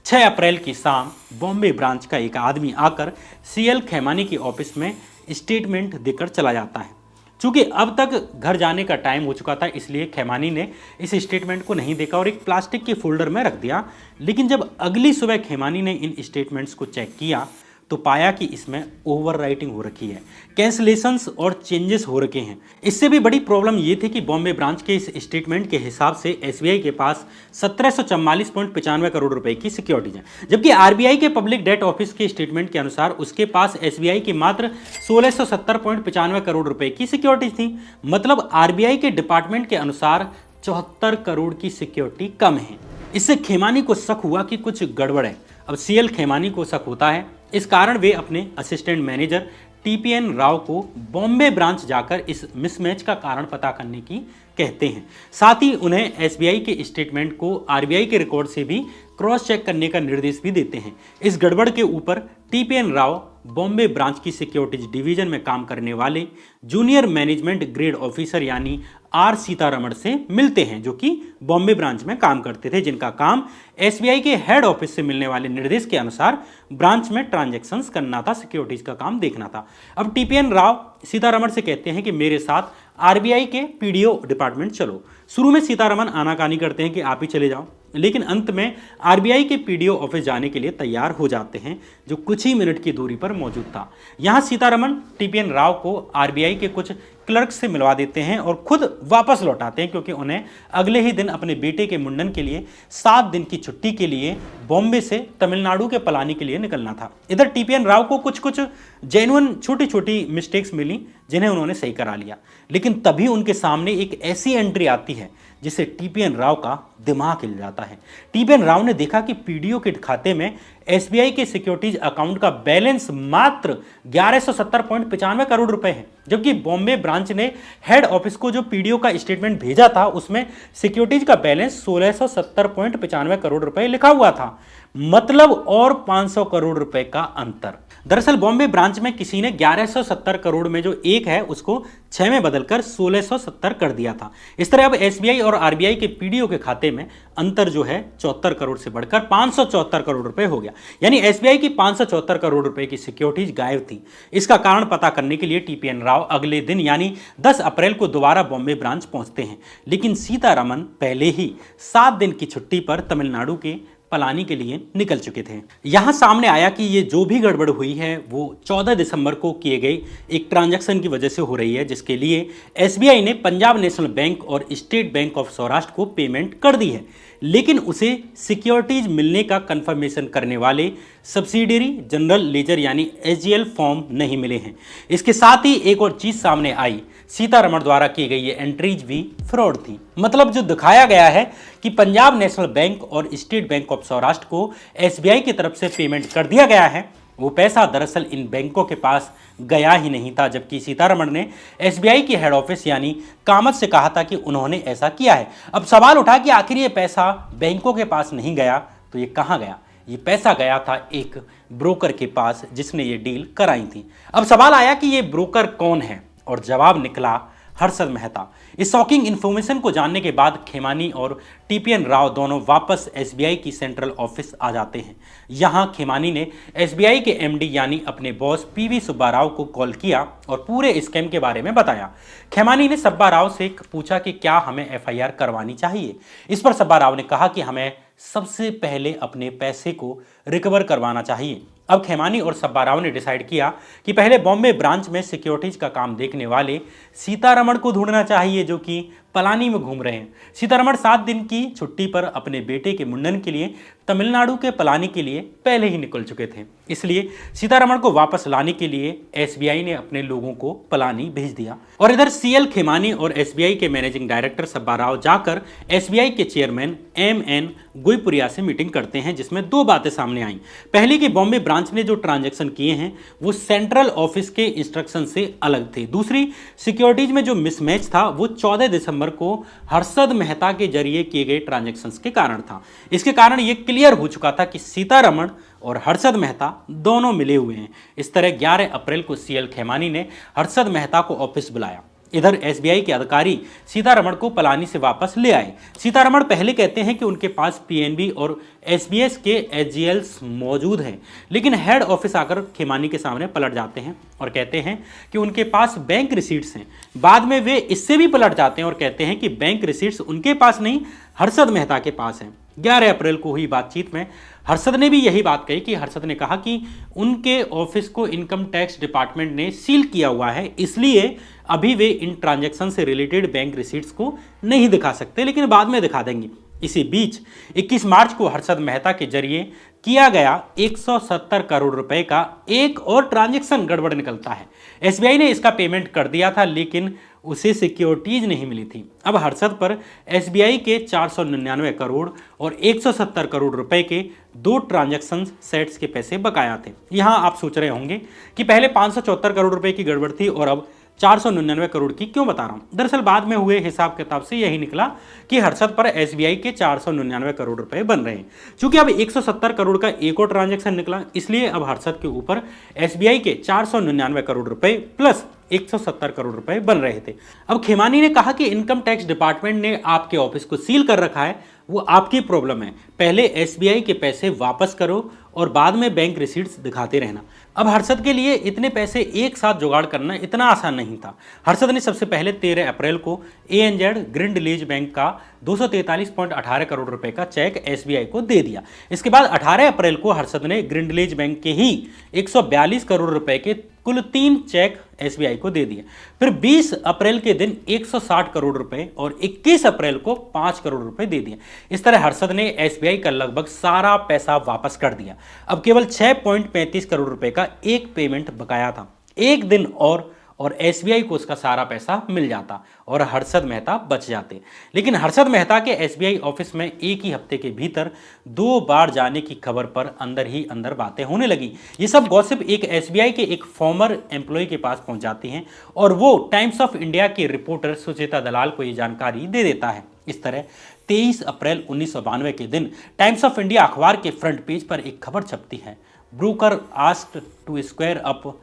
6 अप्रैल की शाम बॉम्बे ब्रांच का एक आदमी आकर सीएल खेमानी की ऑफिस में स्टेटमेंट देकर चला जाता है। चूंकि अब तक घर जाने का टाइम हो चुका था, इसलिए खेमानी ने इस स्टेटमेंट को नहीं देखा और एक प्लास्टिक के फोल्डर में रख दिया। लेकिन जब अगली सुबह खेमानी ने इन स्टेटमेंट्स को चेक किया तो पाया कि इसमें ओवर राइटिंग हो रखी है, कैंसलेशंस और चेंजेस हो रखे हैं। इससे भी बड़ी प्रॉब्लम ये थी कि बॉम्बे ब्रांच के इस स्टेटमेंट के हिसाब से एसबीआई के पास 1744.95 करोड़ रुपए की सिक्योरिटीज है, जबकि आरबीआई के पब्लिक डेट ऑफिस के स्टेटमेंट के अनुसार उसके पास एसबीआई की मात्र 1670.95 करोड़ रुपए की सिक्योरिटीज थी। मतलब आरबीआई के डिपार्टमेंट के अनुसार 74 करोड़ की सिक्योरिटी कम है। इससे खेमानी को शक हुआ कि कुछ गड़बड़ है। अब सीएल खेमानी को शक होता है, इस कारण वे अपने असिस्टेंट मैनेजर टीपीएन राव को बॉम्बे ब्रांच जाकर इस मिसमैच का कारण पता करने की कहते हैं। साथ ही उन्हें एसबीआई के स्टेटमेंट को आरबीआई के रिकॉर्ड से भी क्रॉस चेक करने का निर्देश भी देते हैं। इस गड़बड़ के ऊपर टीपीएन राव बॉम्बे ब्रांच की सिक्योरिटीज डिवीजन में काम करने वाले जूनियर मैनेजमेंट ग्रेड ऑफिसर यानी आर सीतारमण से मिलते हैं, जो कि बॉम्बे ब्रांच में काम करते थे, जिनका काम एसबीआई के हेड ऑफिस से मिलने वाले निर्देश के अनुसार ब्रांच में ट्रांजैक्शंस करना था, सिक्योरिटीज का काम देखना था। अब टीपीएन राव सीतारमण से कहते हैं कि मेरे साथ आरबीआई के पीडीओ डिपार्टमेंट चलो। शुरू में सीतारमण आनाकानी करते हैं कि आप ही चले जाओ, लेकिन अंत में आरबीआई के पीडीओ ऑफिस जाने के लिए तैयार हो जाते हैं, जो कुछ ही मिनट की दूरी पर मौजूद था। यहां सीतारमण टीपीएन राव को आरबीआई के कुछ क्लर्क से मिलवा देते हैं और खुद वापस लौटाते हैं, क्योंकि उन्हें अगले ही दिन अपने बेटे के मुंडन के लिए 7 दिन की छुट्टी के लिए बॉम्बे से तमिलनाडु के पलानी के लिए निकलना था। इधर टीपीएन राव को कुछ जेन्युइन छोटी छोटी मिस्टेक्स मिली जिन्हें उन्होंने सही करा लिया। लेकिन तभी उनके सामने एक ऐसी एंट्री आती है जिससे टीपीएन राव का दिमाग हिल जाता है। टीपीएन राव ने देखा कि पीडीओ के खाते में एसबीआई के सिक्योरिटीज अकाउंट का बैलेंस मात्र 1170.95 करोड़ रुपए है, जबकि बॉम्बे ब्रांच ने हेड ऑफिस को जो पीडीओ का स्टेटमेंट भेजा था उसमें सिक्योरिटीज का बैलेंस 1670.95 करोड़ रुपए लिखा हुआ था। मतलब और 500 करोड़ रुपए का अंतर। दरअसल बॉम्बे ब्रांच में किसी ने 1170 करोड़ में जो 1 है उसको 6 में बदलकर 1670 कर दिया था। इस तरह अब एसबीआई और आरबीआई के पीडीओ के खाते में अंतर जो है 74 करोड़ से बढ़कर 574 करोड़ रुपए हो गया। यानी एसबीआई की 574 करोड़ रुपए की सिक्योरिटीज गायब थी। इसका कारण पता करने के लिए टीपीएन राव अगले दिन यानी 10 अप्रैल को दोबारा बॉम्बे ब्रांच पहुंचते हैं, लेकिन सीतारमण पहले ही 7 दिन की छुट्टी पर तमिलनाडु के पलानी के लिए निकल चुके थे। यहां सामने आया कि ये जो भी गड़बड़ हुई है वो 14 दिसंबर को किए गए एक ट्रांजैक्शन की वजह से हो रही है, जिसके लिए एसबीआई ने पंजाब नेशनल बैंक और स्टेट बैंक ऑफ सौराष्ट्र को पेमेंट कर दी है, लेकिन उसे सिक्योरिटीज मिलने का कंफर्मेशन करने वाले सब्सिडियरी जनरल लेजर यानी एसजीएल फॉर्म नहीं मिले हैं। इसके साथ ही एक और चीज सामने आई, सीतारमण द्वारा की गई ये एंट्रीज भी फ्रॉड थी। मतलब जो दिखाया गया है कि पंजाब नेशनल बैंक और स्टेट बैंक ऑफ सौराष्ट्र को एसबीआई की तरफ से पेमेंट कर दिया गया है, वो पैसा दरअसल इन बैंकों के पास गया ही नहीं था, जबकि सीतारमण ने एसबीआई की हेड ऑफिस यानी कामत से कहा था कि उन्होंने ऐसा किया है। अब सवाल उठा कि आखिर ये पैसा बैंकों के पास नहीं गया तो ये कहाँ गया? ये पैसा गया था एक ब्रोकर के पास जिसने ये डील कराई थी। अब सवाल आया कि ये ब्रोकर कौन है, और जवाब निकला हर्षद मेहता। इस शॉकिंग इन्फॉर्मेशन को जानने के बाद खेमानी और टीपीएन राव दोनों वापस एसबीआई की सेंट्रल ऑफिस आ जाते हैं। यहां खेमानी ने एसबीआई के एमडी यानी अपने बॉस पीवी सुब्बा राव को कॉल किया और पूरे स्कैम के बारे में बताया। खेमानी ने सुब्बा राव से पूछा कि क्या हमें एफआईआर करवानी चाहिए। इस पर सुब्बा राव ने कहा कि हमें सबसे पहले अपने पैसे को रिकवर करवाना चाहिए। अब खेमानी और सुब्बा राव ने डिसाइड किया कि पहले बॉम्बे ब्रांच में सिक्योरिटीज का काम देखने वाले सीतारमण को ढूंढना चाहिए, जो कि पलानी में घूम रहे हैं। सीतारमण 7 दिन की छुट्टी पर अपने बेटे के मुंडन के लिए तमिलनाडु के पलानी के लिए पहले ही निकल चुके थे, इसलिए सीतारमण को वापस लाने के लिए एसबीआई ने अपने लोगों को पलानी भेज दिया। और इधर सीएल खेमानी और एसबीआई के मैनेजिंग डायरेक्टर सुब्बा राव जाकर एसबीआई के चेयरमैन एमएन गुईपुरिया से मीटिंग करते हैं, जिसमें 2 बातें सामने आई। पहली कि बॉम्बे ब्रांच ने जो ट्रांजैक्शन किए हैं वो सेंट्रल ऑफिस के इंस्ट्रक्शन से अलग थे। दूसरी, सिक्योरिटीज में जो मिसमैच था वो 14 दिसंबर को हर्षद मेहता के जरिए किए गए ट्रांजैक्शंस के कारण था। इसके कारण यह क्लियर हो चुका था कि सीतारमण और हर्षद मेहता दोनों मिले हुए हैं। इस तरह 11 अप्रैल को सीएल खेमानी ने हर्षद मेहता को ऑफिस बुलाया। इधर एसबीआई के अधिकारी सीतारमण को पलानी से वापस ले आए। सीतारमण पहले कहते हैं कि उनके पास पीएनबी और एसबीएस के एचजीएल्स मौजूद हैं, लेकिन हेड ऑफिस आकर खेमानी के सामने पलट जाते हैं और कहते हैं कि उनके पास बैंक रिसीट्स हैं। बाद में वे इससे भी पलट जाते हैं और कहते हैं कि बैंक रिसीट्स उनके पास नहीं, हर्षद मेहता के पास हैं। 11 अप्रैल को हुई बातचीत में हर्षद ने भी यही बात कही कि हर्षद ने कहा कि उनके ऑफिस को इनकम टैक्स डिपार्टमेंट ने सील किया हुआ है, इसलिए अभी वे इन ट्रांजैक्शन से रिलेटेड बैंक रिसीट्स को नहीं दिखा सकते, लेकिन बाद में दिखा देंगे। इसी बीच 21 मार्च को हर्षद मेहता के जरिए किया गया 170 करोड़ रुपए का एक और ट्रांजैक्शन गड़बड़ निकलता है। एसबीआई ने इसका पेमेंट कर दिया था, लेकिन उसे सिक्योरिटीज नहीं मिली थी। अब हर्षद पर एसबीआई के 499 करोड़ और 170 करोड़ रुपए के 2 ट्रांजैक्शन सेट्स के पैसे बकाया थे। यहां आप सोच रहे होंगे कि पहले 574 करोड़ रुपए की गड़बड़ थी और अब 499 करोड़ की क्यों बता रहा हूं। दरअसल बाद में हुए हिसाब किताब से यही निकला कि हर्षद पर एसबीआई के 499 करोड़ रुपए बन रहे हैं। चूंकि अब 170 करोड़ का एक और ट्रांजैक्शन निकला, इसलिए अब हर्षद के ऊपर एसबीआई के 499 करोड़ रुपए प्लस 170 करोड़ रुपए बन रहे थे। अब खेमानी ने कहा कि इनकम टैक्स डिपार्टमेंट ने आपके ऑफिस को सील कर रखा है, वो आपकी प्रॉब्लम है। पहले एसबीआई के पैसे वापस करो और बाद में बैंक रिसीट्स दिखाते रहना। अब हर्षद के लिए इतने पैसे एक साथ जुगाड़ करना इतना आसान नहीं था। हर्षद ने सबसे पहले 13 अप्रैल को एएनजेड ग्रिंडलेज बैंक का 243.18 करोड़ रुपए का चेक एसबीआई को दे दिया। इसके बाद 18 अप्रैल को हर्षद ने ग्रिंडलेज बैंक के ही 142 करोड़ रुपए के कुल 3 चेक एसबीआई को दे दिए। फिर 20 अप्रैल के दिन 160 करोड़ रुपए और 21 अप्रैल को 5 करोड़ रुपए दे दिए। इस तरह हर्षद ने एसबीआई का लगभग सारा पैसा वापस कर दिया। अब केवल 6.35 करोड़ रुपए का एक पेमेंट बकाया था। एक दिन और एसबीआई को उसका सारा पैसा मिल जाता और हर्षद मेहता बच जाते। लेकिन हर्षद मेहता के एसबीआई ऑफिस में एक ही हफ्ते के भीतर 2 बार जाने की खबर पर अंदर ही अंदर बातें होने लगी। ये सब गॉसिप एक एसबीआई के एक फॉर्मर एम्प्लॉय के पास पहुंच जाती हैं और वो टाइम्स ऑफ इंडिया के रिपोर्टर सुचेता दलाल को ये जानकारी दे देता है। इस तरह 23 अप्रैल 1992 के दिन टाइम्स ऑफ इंडिया अखबार के फ्रंट पेज पर एक खबर छपती है, broker asked to square up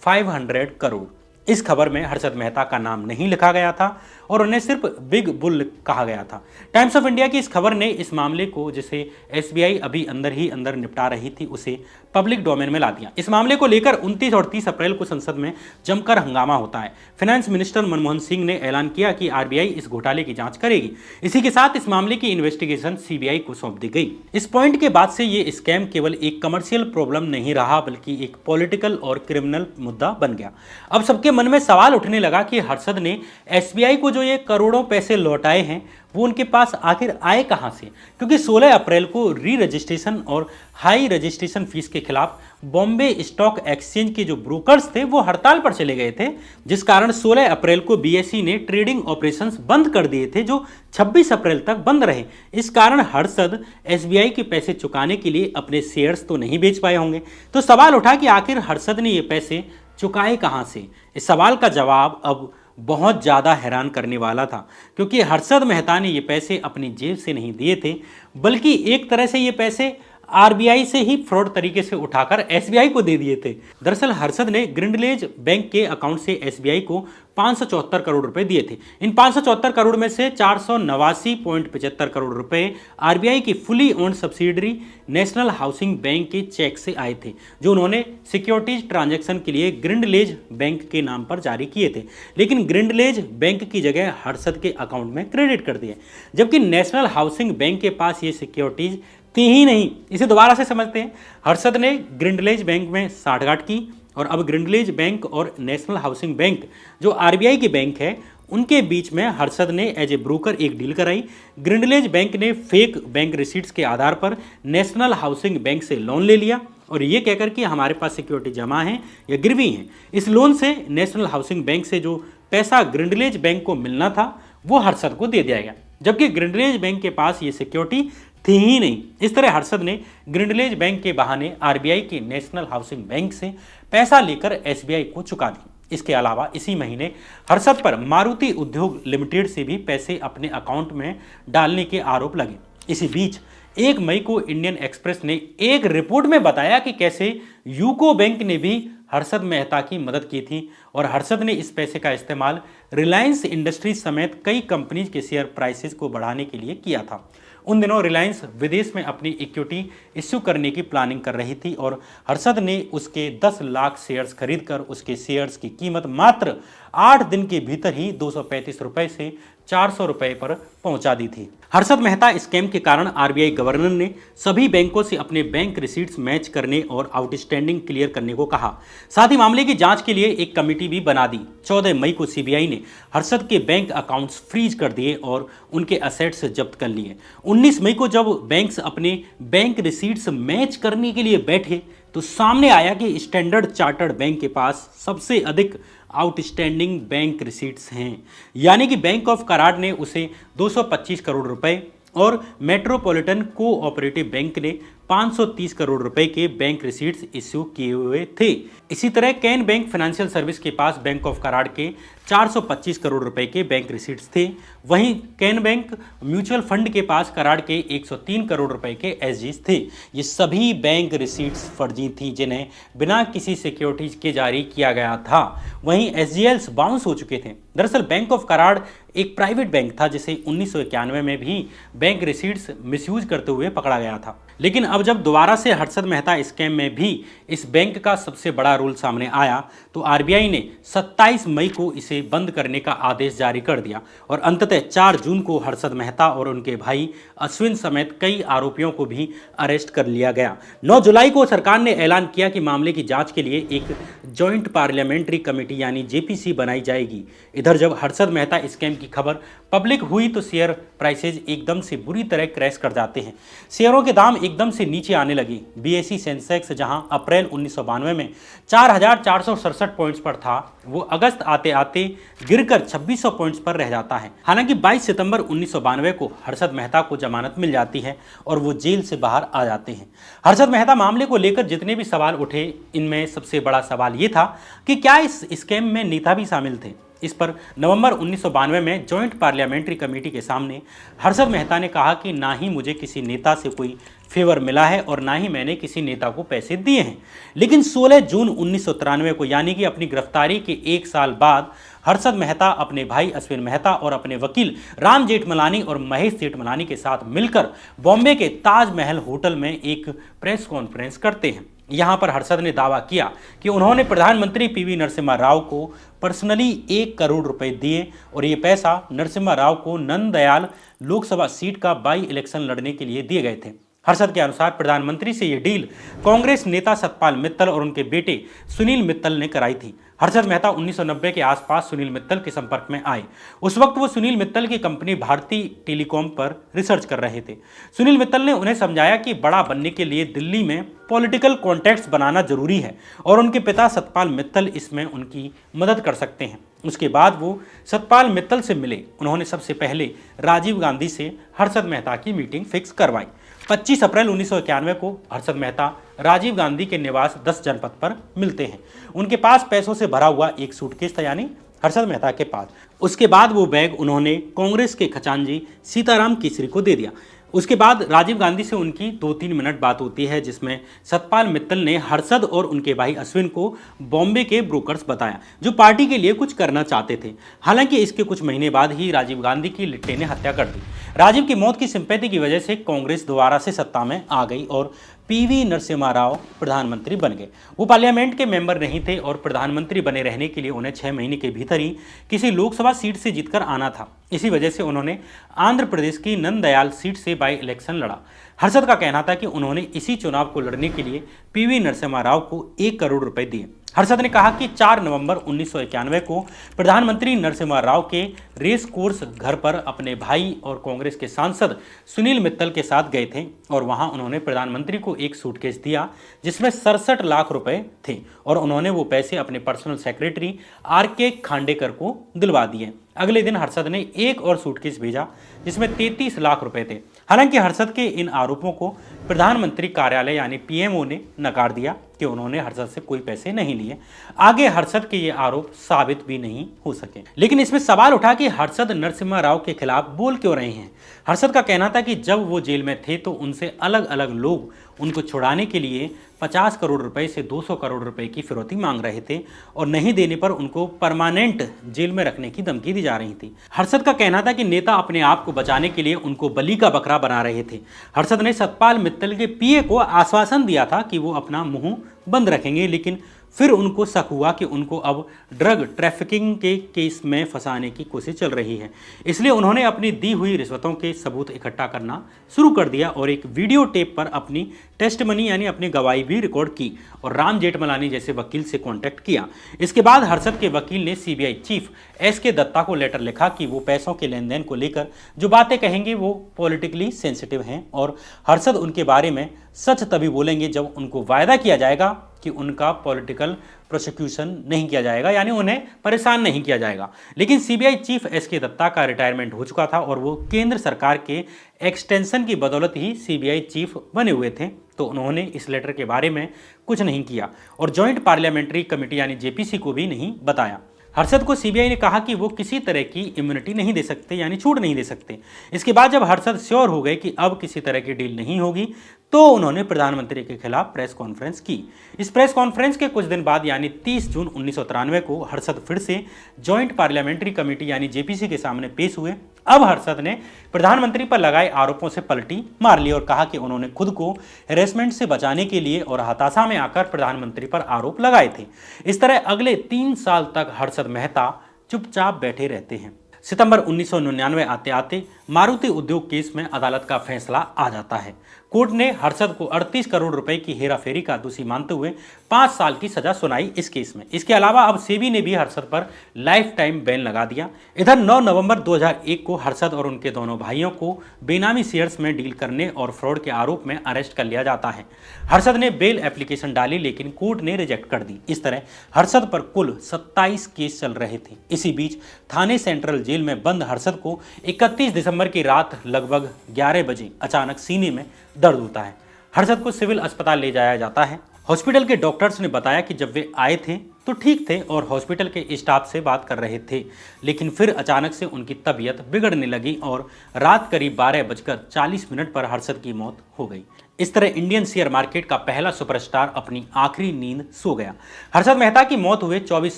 ₹500 crore. इस खबर में हर्षद मेहता का नाम नहीं लिखा गया था और उन्हें सिर्फ बिग बुल कहा गया था। टाइम्स ऑफ इंडिया की इस खबर ने इस मामले को, जिसे एसबीआई अभी अंदर ही अंदर निपटा रही थी, उसे पब्लिक डोमेन में ला दिया। इस मामले को लेकर 29 और 30 अप्रैल को संसद में जमकर हंगामा होता है। फाइनेंस मिनिस्टर मनमोहन सिंह ने ऐलान किया कि आरबीआई इस घोटाले की जांच करेगी। इसी के साथ इस मामले की इन्वेस्टिगेशन सीबीआई को सौंप दी गई। इस पॉइंट के बाद से ये स्कैम केवल एक कमर्शियल प्रॉब्लम नहीं रहा, बल्कि एक पॉलिटिकल और क्रिमिनल मुद्दा बन गया। अब सबके मन में सवाल उठने लगा कि हर्षद ने एसबीआई को जो ये करोड़ों पैसे लौटाए हैं वो उनके पास आखिर आए कहां से, क्योंकि 16 अप्रैल को री रजिस्ट्रेशन और हाई रजिस्ट्रेशन फीस के खिलाफ बॉम्बे स्टॉक एक्सचेंज के जो ब्रोकर्स थे वो हड़ताल पर चले गए थे, जिस कारण 16 अप्रैल को बीएसई ने ट्रेडिंग ऑपरेशंस बंद कर दिए थे, जो 26 अप्रैल तक बंद रहे। इस कारण हर्षद एसबीआई के पैसे चुकाने के लिए अपने शेयर्स तो नहीं बेच पाए होंगे। तो सवाल उठा कि आखिर हर्षद ने ये पैसे चुकाए कहां से। इस सवाल का जवाब अब बहुत ज़्यादा हैरान करने वाला था, क्योंकि हर्षद मेहता ने ये पैसे अपनी जेब से नहीं दिए थे, बल्कि एक तरह से ये पैसे आरबीआई से ही फ्रॉड तरीके से उठाकर एसबीआई को दे दिए थे। दरअसल हर्षद ने ग्रिंडलेज बैंक के अकाउंट से एसबीआई को 574 करोड़ रुपए दिए थे। इन 574 करोड़ में से 489.75 करोड़ रुपए आरबीआई की fully owned subsidiary national housing bank के चेक से आए थे, जो उन्होंने सिक्योरिटीज ट्रांजैक्शन के लिए ग्रिंडलेज बैंक के नाम पर जारी किए थे। लेकिन ग्रिंडलेज बैंक की जगह हर्षद के अकाउंट में क्रेडिट कर दिए, जबकि नेशनल हाउसिंग बैंक के पास ये सिक्योरिटीज थी ही नहीं। इसे दोबारा से समझते हैं। हर्षद ने ग्रिंडलेज बैंक में साठगांठ की और अब ग्रिंडलेज बैंक और नेशनल हाउसिंग बैंक जो आरबीआई की बैंक है उनके बीच में हर्षद ने एज ए ब्रोकर एक डील कराई। ग्रिंडलेज बैंक ने फेक बैंक रिसीट्स के आधार पर नेशनल हाउसिंग बैंक से लोन ले लिया और ये कहकर कि हमारे पास सिक्योरिटी जमा है या गिरवी है। इस लोन से नेशनल हाउसिंग बैंक से जो पैसा ग्रिंडलेज बैंक को मिलना था वो हर्षद को दे दिया गया, जबकि ग्रिंडलेज बैंक के पास ये सिक्योरिटी थी ही नहीं। इस तरह हर्षद ने ग्रिंडलेज बैंक के बहाने आरबीआई की नेशनल हाउसिंग बैंक से पैसा लेकर एसबीआई को चुका दी। इसके अलावा इसी महीने हर्षद पर मारुति उद्योग लिमिटेड से भी पैसे अपने अकाउंट में डालने के आरोप लगे। इसी बीच 1 मई को इंडियन एक्सप्रेस ने एक रिपोर्ट में बताया कि कैसे यूको बैंक ने भी हर्षद मेहता की मदद की थी और हर्षद ने इस पैसे का इस्तेमाल रिलायंस इंडस्ट्रीज समेत कई कंपनीज के शेयर प्राइसेस को बढ़ाने के लिए किया था। उन दिनों रिलायंस विदेश में अपनी इक्विटी इश्यू करने की प्लानिंग कर रही थी और हर्षद ने उसके 10 लाख शेयर्स खरीदकर उसके शेयर्स की कीमत मात्र 8 दिन के भीतर ही 235 रुपए से 400 रुपए पर पहुंचा दी थी। हर्षद मेहता स्कैम के कारण आरबीआई गवर्नर ने सभी बैंकों से अपने बैंक रिसीट्स मैच करने और आउटस्टैंडिंग क्लियर करने को कहा। साथ ही मामले की जांच के लिए एक कमेटी भी बना दी। 14 मई को सीबीआई ने हर्षद के बैंक अकाउंट्स फ्रीज कर दिए और उनके असेट्स जब्त कर लिए। 19 मई को जब बैंक्स अपने बैंक रिसीट्स मैच करने के लिए बैठे तो सामने आया कि स्टैंडर्ड चार्टर्ड बैंक के पास सबसे अधिक आउटस्टैंडिंग बैंक रिसीट्स हैं, यानी कि बैंक ऑफ कराड़ ने उसे 225 करोड़ रुपए और मेट्रोपॉलिटन कोऑपरेटिव बैंक ने 530 करोड़ रुपए के बैंक रिसीट्स इश्यू किए हुए थे। इसी तरह कैन बैंक फाइनेंशियल सर्विस के पास बैंक ऑफ कराड़ के 425 करोड़ रुपए के बैंक रिसीट्स थे। वहीं कैन बैंक म्यूचुअल फंड के पास कराड़ के 103 करोड़ रुपए के एसजीस थे। ये सभी बैंक रिसीट्स फर्जी थी जिन्हें बिना किसी सिक्योरिटीज के जारी किया गया था। वहीं एसजीएल्स बाउंस हो चुके थे। दरअसल बैंक ऑफ कराड़ एक प्राइवेट बैंक था जिसे 1991 में भी बैंक रिसीट्स मिसयूज करते हुए पकड़ा गया था। लेकिन अब जब दोबारा से हर्षद मेहता स्कैम में भी इस बैंक का सबसे बड़ा रोल सामने आया तो आरबीआई ने 27 मई को इसे बंद करने का आदेश जारी कर दिया और अंततः 4 जून को हर्षद मेहता और उनके भाई अश्विन समेत कई आरोपियों को भी अरेस्ट कर लिया गया। 9 जुलाई को सरकार ने ऐलान किया कि मामले की जांच के लिए एक जॉइंट पार्लियामेंट्री कमेटी यानी जेपीसी बनाई जाएगी। इधर जब हर्षद मेहता स्कैम की खबर पब्लिक हुई तो शेयर प्राइसेज एकदम से बुरी तरह क्रैश कर जाते हैं। शेयरों के दाम एकदम से नीचे आने लगी। बीएसई सेंसेक्स जहां अप्रैल 1992 में 4,467 पॉइंट्स पर था, वो अगस्त आते आते गिरकर 2600 पॉइंट्स पर रह जाता है। हालांकि 22 सितंबर 1992 को हर्षद मेहता को जमानत मिल जाती है और वो जेल से बाहर आ जाते हैं। हर्षद मेहता मामले को लेकर जितने भी सवाल उठे, इनमें सबसे बड़ा सवाल ये था कि क्या इस स्कैम में नेता भी शामिल थे। इस पर नवंबर 1992 में जॉइंट पार्लियामेंट्री कमेटी के सामने हर्षद मेहता ने कहा कि ना ही मुझे किसी नेता से कोई फेवर मिला है और ना ही मैंने किसी नेता को पैसे दिए हैं। लेकिन 16 जून 1993 को यानी कि अपनी गिरफ्तारी के 1 साल बाद हर्षद मेहता अपने भाई अश्विन मेहता और अपने वकील राम जेठमलानी और महेश जेठमलानी के साथ मिलकर बॉम्बे के ताजमहल होटल में एक प्रेस कॉन्फ्रेंस करते हैं। यहां पर हर्षद ने दावा किया कि उन्होंने प्रधानमंत्री पीवी नरसिम्हा राव को पर्सनली 1 करोड़ रुपए दिए और ये पैसा नरसिम्हा राव को नंदयाल लोकसभा सीट का बाई इलेक्शन लड़ने के लिए दिए गए थे। हर्षद के अनुसार प्रधानमंत्री से यह डील कांग्रेस नेता सतपाल मित्तल और उनके बेटे सुनील मित्तल ने कराई थी। हर्षद मेहता 1990 के आसपास सुनील मित्तल के संपर्क में आए। उस वक्त वो सुनील मित्तल की कंपनी भारती टेलीकॉम पर रिसर्च कर रहे थे। सुनील मित्तल ने उन्हें समझाया कि बड़ा बनने के लिए दिल्ली में पॉलिटिकल कॉन्टैक्ट्स बनाना जरूरी है और उनके पिता सतपाल मित्तल इसमें उनकी मदद कर सकते हैं। उसके बाद वो सतपाल मित्तल से मिले। उन्होंने सबसे पहले राजीव गांधी से हर्षद मेहता की मीटिंग फिक्स करवाई। 25 अप्रैल 1991 को हर्षद मेहता राजीव गांधी के निवास 10 जनपथ पर मिलते हैं। उनके पास पैसों से भरा हुआ एक सूटकेस था, यानी हर्षद मेहता के पास। उसके बाद वो बैग उन्होंने कांग्रेस के खजांची सीताराम केसरी को दे दिया। उसके बाद राजीव गांधी से उनकी 2-3 मिनट बात होती है, जिसमें सतपाल मित्तल ने हर्षद और उनके भाई अश्विन को बॉम्बे के ब्रोकर्स बताया जो पार्टी के लिए कुछ करना चाहते थे। हालांकि इसके कुछ महीने बाद ही राजीव गांधी की लिट्टे ने हत्या कर दी। राजीव की मौत की सिंपैथी की वजह से कांग्रेस दोबारा से सत्ता में आ गई और पीवी नरसिम्हा राव प्रधानमंत्री बन गए। वो पार्लियामेंट के मेंबर नहीं थे और प्रधानमंत्री बने रहने के लिए उन्हें 6 महीने के भीतर ही किसी लोकसभा सीट से जीतकर आना था। इसी वजह से उन्होंने आंध्र प्रदेश की नंदयाल सीट से बाई इलेक्शन लड़ा। हर्षद का कहना था कि उन्होंने इसी चुनाव को लड़ने के लिए पीवी नरसिम्हा राव को 1 करोड़ रुपए दिए। हर्षद ने कहा कि 4 नवंबर 1991 को प्रधानमंत्री नरसिम्हा राव के रेस कोर्स घर पर अपने भाई और कांग्रेस के सांसद सुनील मित्तल के साथ गए थे और वहां उन्होंने प्रधानमंत्री को एक सूटकेस दिया जिसमें 67 लाख रुपए थे और उन्होंने वो पैसे अपने पर्सनल सेक्रेटरी आर.के. खांडेकर को दिलवा दिए। अगले दिन हर्षद ने एक और सूटकेस भेजा जिसमें 33 लाख रुपए थे। हालांकि हर्षद के इन आरोपों को प्रधानमंत्री कार्यालय यानी पीएमओ ने नकार दिया कि उन्होंने हर्षद से कोई पैसे नहीं लिए। आगे हर्षद के ये आरोप साबित भी नहीं हो सके। लेकिन इसमें सवाल उठा कि हर्षद नरसिम्हा राव के खिलाफ बोल क्यों रहे हैं। हर्षद का कहना था कि जब वो जेल में थे तो उनसे अलग अलग लोग उनको छुड़ाने के लिए 50 करोड़ रुपए से 200 करोड़ रुपए की फिरौती मांग रहे थे और नहीं देने पर उनको परमानेंट जेल में रखने की धमकी दी जा रही थी। हर्षद का कहना था कि नेता अपने आप को बचाने के लिए उनको बलि का बकरा बना रहे थे। हर्षद ने सतपाल मित्तल के पीए को आश्वासन दिया था कि वो अपना मुंह बंद रखेंगे, लेकिन फिर उनको शक हुआ कि उनको अब ड्रग ट्रैफिकिंग के केस में फंसाने की कोशिश चल रही है। इसलिए उन्होंने अपनी दी हुई रिश्वतों के सबूत इकट्ठा करना शुरू कर दिया और एक वीडियो टेप पर अपनी टेस्टमनी यानी अपनी गवाही भी रिकॉर्ड की और राम जेठमलानी जैसे वकील से कांटेक्ट किया। इसके बाद हर्षद के वकील ने सीबीआई चीफ एस.के. दत्ता को लेटर लिखा कि वो पैसों के लेन देन को लेकर जो बातें कहेंगे वो पॉलिटिकली सेंसिटिव हैं और हर्षद उनके बारे में सच तभी बोलेंगे जब उनको वायदा किया जाएगा कि उनका पॉलिटिकल प्रोसिक्यूशन नहीं किया जाएगा, यानी उन्हें परेशान नहीं किया जाएगा। लेकिन सीबीआई चीफ एस.के. दत्ता का रिटायरमेंट हो चुका था और वो केंद्र सरकार के एक्सटेंशन की बदौलत ही सीबीआई चीफ बने हुए थे, तो उन्होंने इस लेटर के बारे में कुछ नहीं किया और जॉइंट पार्लियामेंट्री कमेटी यानी जेपीसी को भी नहीं बताया। हर्षद को सीबीआई ने कहा कि वो किसी तरह की इम्यूनिटी नहीं दे सकते, यानी छूट नहीं दे सकते। इसके बाद जब हर्षद श्योर हो गए कि अब किसी तरह की डील नहीं होगी तो उन्होंने प्रधानमंत्री के खिलाफ प्रेस कॉन्फ्रेंस की। इस प्रेस कॉन्फ्रेंस के कुछ दिन बाद यानी 30 जून 1993 को हर्षद फिर से जॉइंट पार्लियामेंट्री कमेटी यानी जेपीसी के सामने पेश हुए। अब हर्षद ने प्रधानमंत्री पर लगाए आरोपों से पलटी मार ली और कहा कि उन्होंने खुद को हैरेसमेंट से बचाने के लिए और हताशा में आकर प्रधानमंत्री पर आरोप लगाए थे। इस तरह अगले 3 साल तक हर्षद मेहता चुपचाप बैठे रहते हैं। सितंबर 1999 आते आते मारुति उद्योग केस में अदालत का फैसला आ जाता है। कोर्ट ने हर्षद को 38 करोड़ रुपए की हेराफेरी का दोषी मानते हुए 5 साल की सजा सुनाई इस केस में। इसके अलावा अब सेबी ने भी हर्षद पर लाइफ टाइम बैन लगा दिया। इधर 9 नवंबर 2001 को हर्षद और उनके दोनों भाइयों को बेनामी शेयर्स में डील करने और फ्रॉड के आरोप में अरेस्ट कर लिया जाता है। हर्षद ने बेल एप्लीकेशन डाली लेकिन कोर्ट ने रिजेक्ट कर दी। इस तरह हर्षद पर कुल 27 केस चल रहे थे। इसी बीच थाने सेंट्रल जेल में बंद हर्षद को 31 दिसंबर की रात लगभग 11 बजे अचानक सीने में दर्द होता है। हर्षद को सिविल अस्पताल ले जाया जाता है। हॉस्पिटल के डॉक्टर्स ने बताया कि जब वे आए थे तो ठीक थे और हॉस्पिटल के स्टाफ से बात कर रहे थे, लेकिन फिर अचानक से उनकी तबीयत बिगड़ने लगी और रात करीब 12:40 पर हर्षद की मौत हो गई। इस तरह इंडियन शेयर मार्केट का पहला सुपरस्टार अपनी आखिरी नींद सो गया। हर्षद मेहता की मौत हुए 24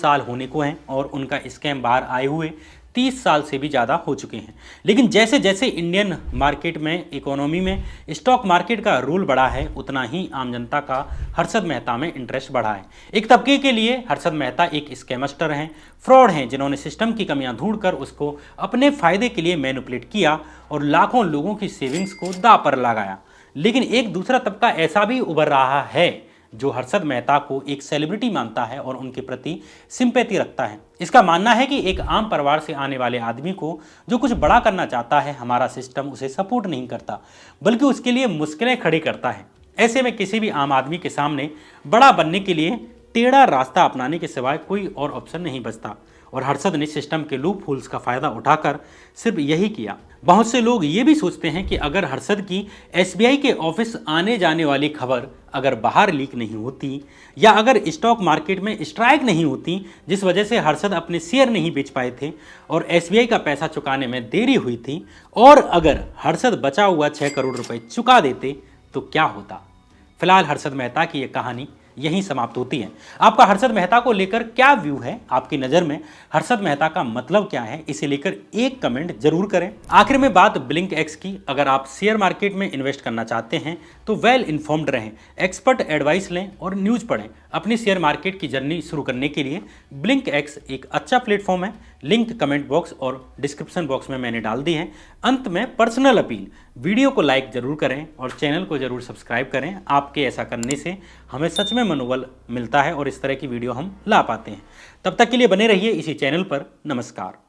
साल होने को हैं और उनका स्कैम बाहर आए हुए 30 साल से भी ज़्यादा हो चुके हैं। लेकिन जैसे जैसे इंडियन मार्केट में इकोनॉमी में स्टॉक मार्केट का रोल बढ़ा है उतना ही आम जनता का हर्षद मेहता में इंटरेस्ट बढ़ा है। एक तबके के लिए हर्षद मेहता एक स्कैमस्टर हैं, फ्रॉड हैं, जिन्होंने सिस्टम की कमियां ढूंढकर उसको अपने फायदे के लिए मैनिपुलेट किया और लाखों लोगों की सेविंग्स को दांव पर लगाया। लेकिन एक दूसरा तबका ऐसा भी उभर रहा है जो हर्षद मेहता को एक सेलिब्रिटी मानता है और उनके प्रति सिंपैथी रखता है। इसका मानना है कि एक आम परिवार से आने वाले आदमी को जो कुछ बड़ा करना चाहता है, हमारा सिस्टम उसे सपोर्ट नहीं करता बल्कि उसके लिए मुश्किलें खड़ी करता है। ऐसे में किसी भी आम आदमी के सामने बड़ा बनने के लिए टेढ़ा रास्ता अपनाने के सिवाय कोई और ऑप्शन नहीं बचता और हर्षद ने सिस्टम के लूप होल्स का फायदा उठाकर सिर्फ यही किया। बहुत से लोग ये भी सोचते हैं कि अगर हर्षद की एसबीआई के ऑफिस आने जाने वाली खबर अगर बाहर लीक नहीं होती, या अगर स्टॉक मार्केट में स्ट्राइक नहीं होती जिस वजह से हर्षद अपने शेयर नहीं बेच पाए थे और एसबीआई का पैसा चुकाने में देरी हुई थी, और अगर हर्षद बचा हुआ 6 करोड़ रुपए चुका देते तो क्या होता। फिलहाल हर्षद मेहता की यह कहानी यहीं समाप्त होती है। आपका हर्षद मेहता को लेकर क्या व्यू है? आपकी नज़र में हर्षद मेहता का मतलब क्या है? इसे लेकर एक कमेंट जरूर करें। आखिर में बात ब्लिंक एक्स की। अगर आप शेयर मार्केट में इन्वेस्ट करना चाहते हैं तो वेल इन्फॉर्म्ड रहें, एक्सपर्ट एडवाइस लें और न्यूज़ पढ़ें। अपनी शेयर मार्केट की जर्नी शुरू करने के लिए ब्लिंक एक्स एक अच्छा प्लेटफॉर्म है। लिंक कमेंट बॉक्स और डिस्क्रिप्शन बॉक्स में मैंने डाल दी है। अंत में पर्सनल अपील, वीडियो को लाइक जरूर करें और चैनल को जरूर सब्सक्राइब करें। आपके ऐसा करने से हमें सच में मनोबल मिलता है और इस तरह की वीडियो हम ला पाते हैं। तब तक के लिए बने रहिए इसी चैनल पर। नमस्कार।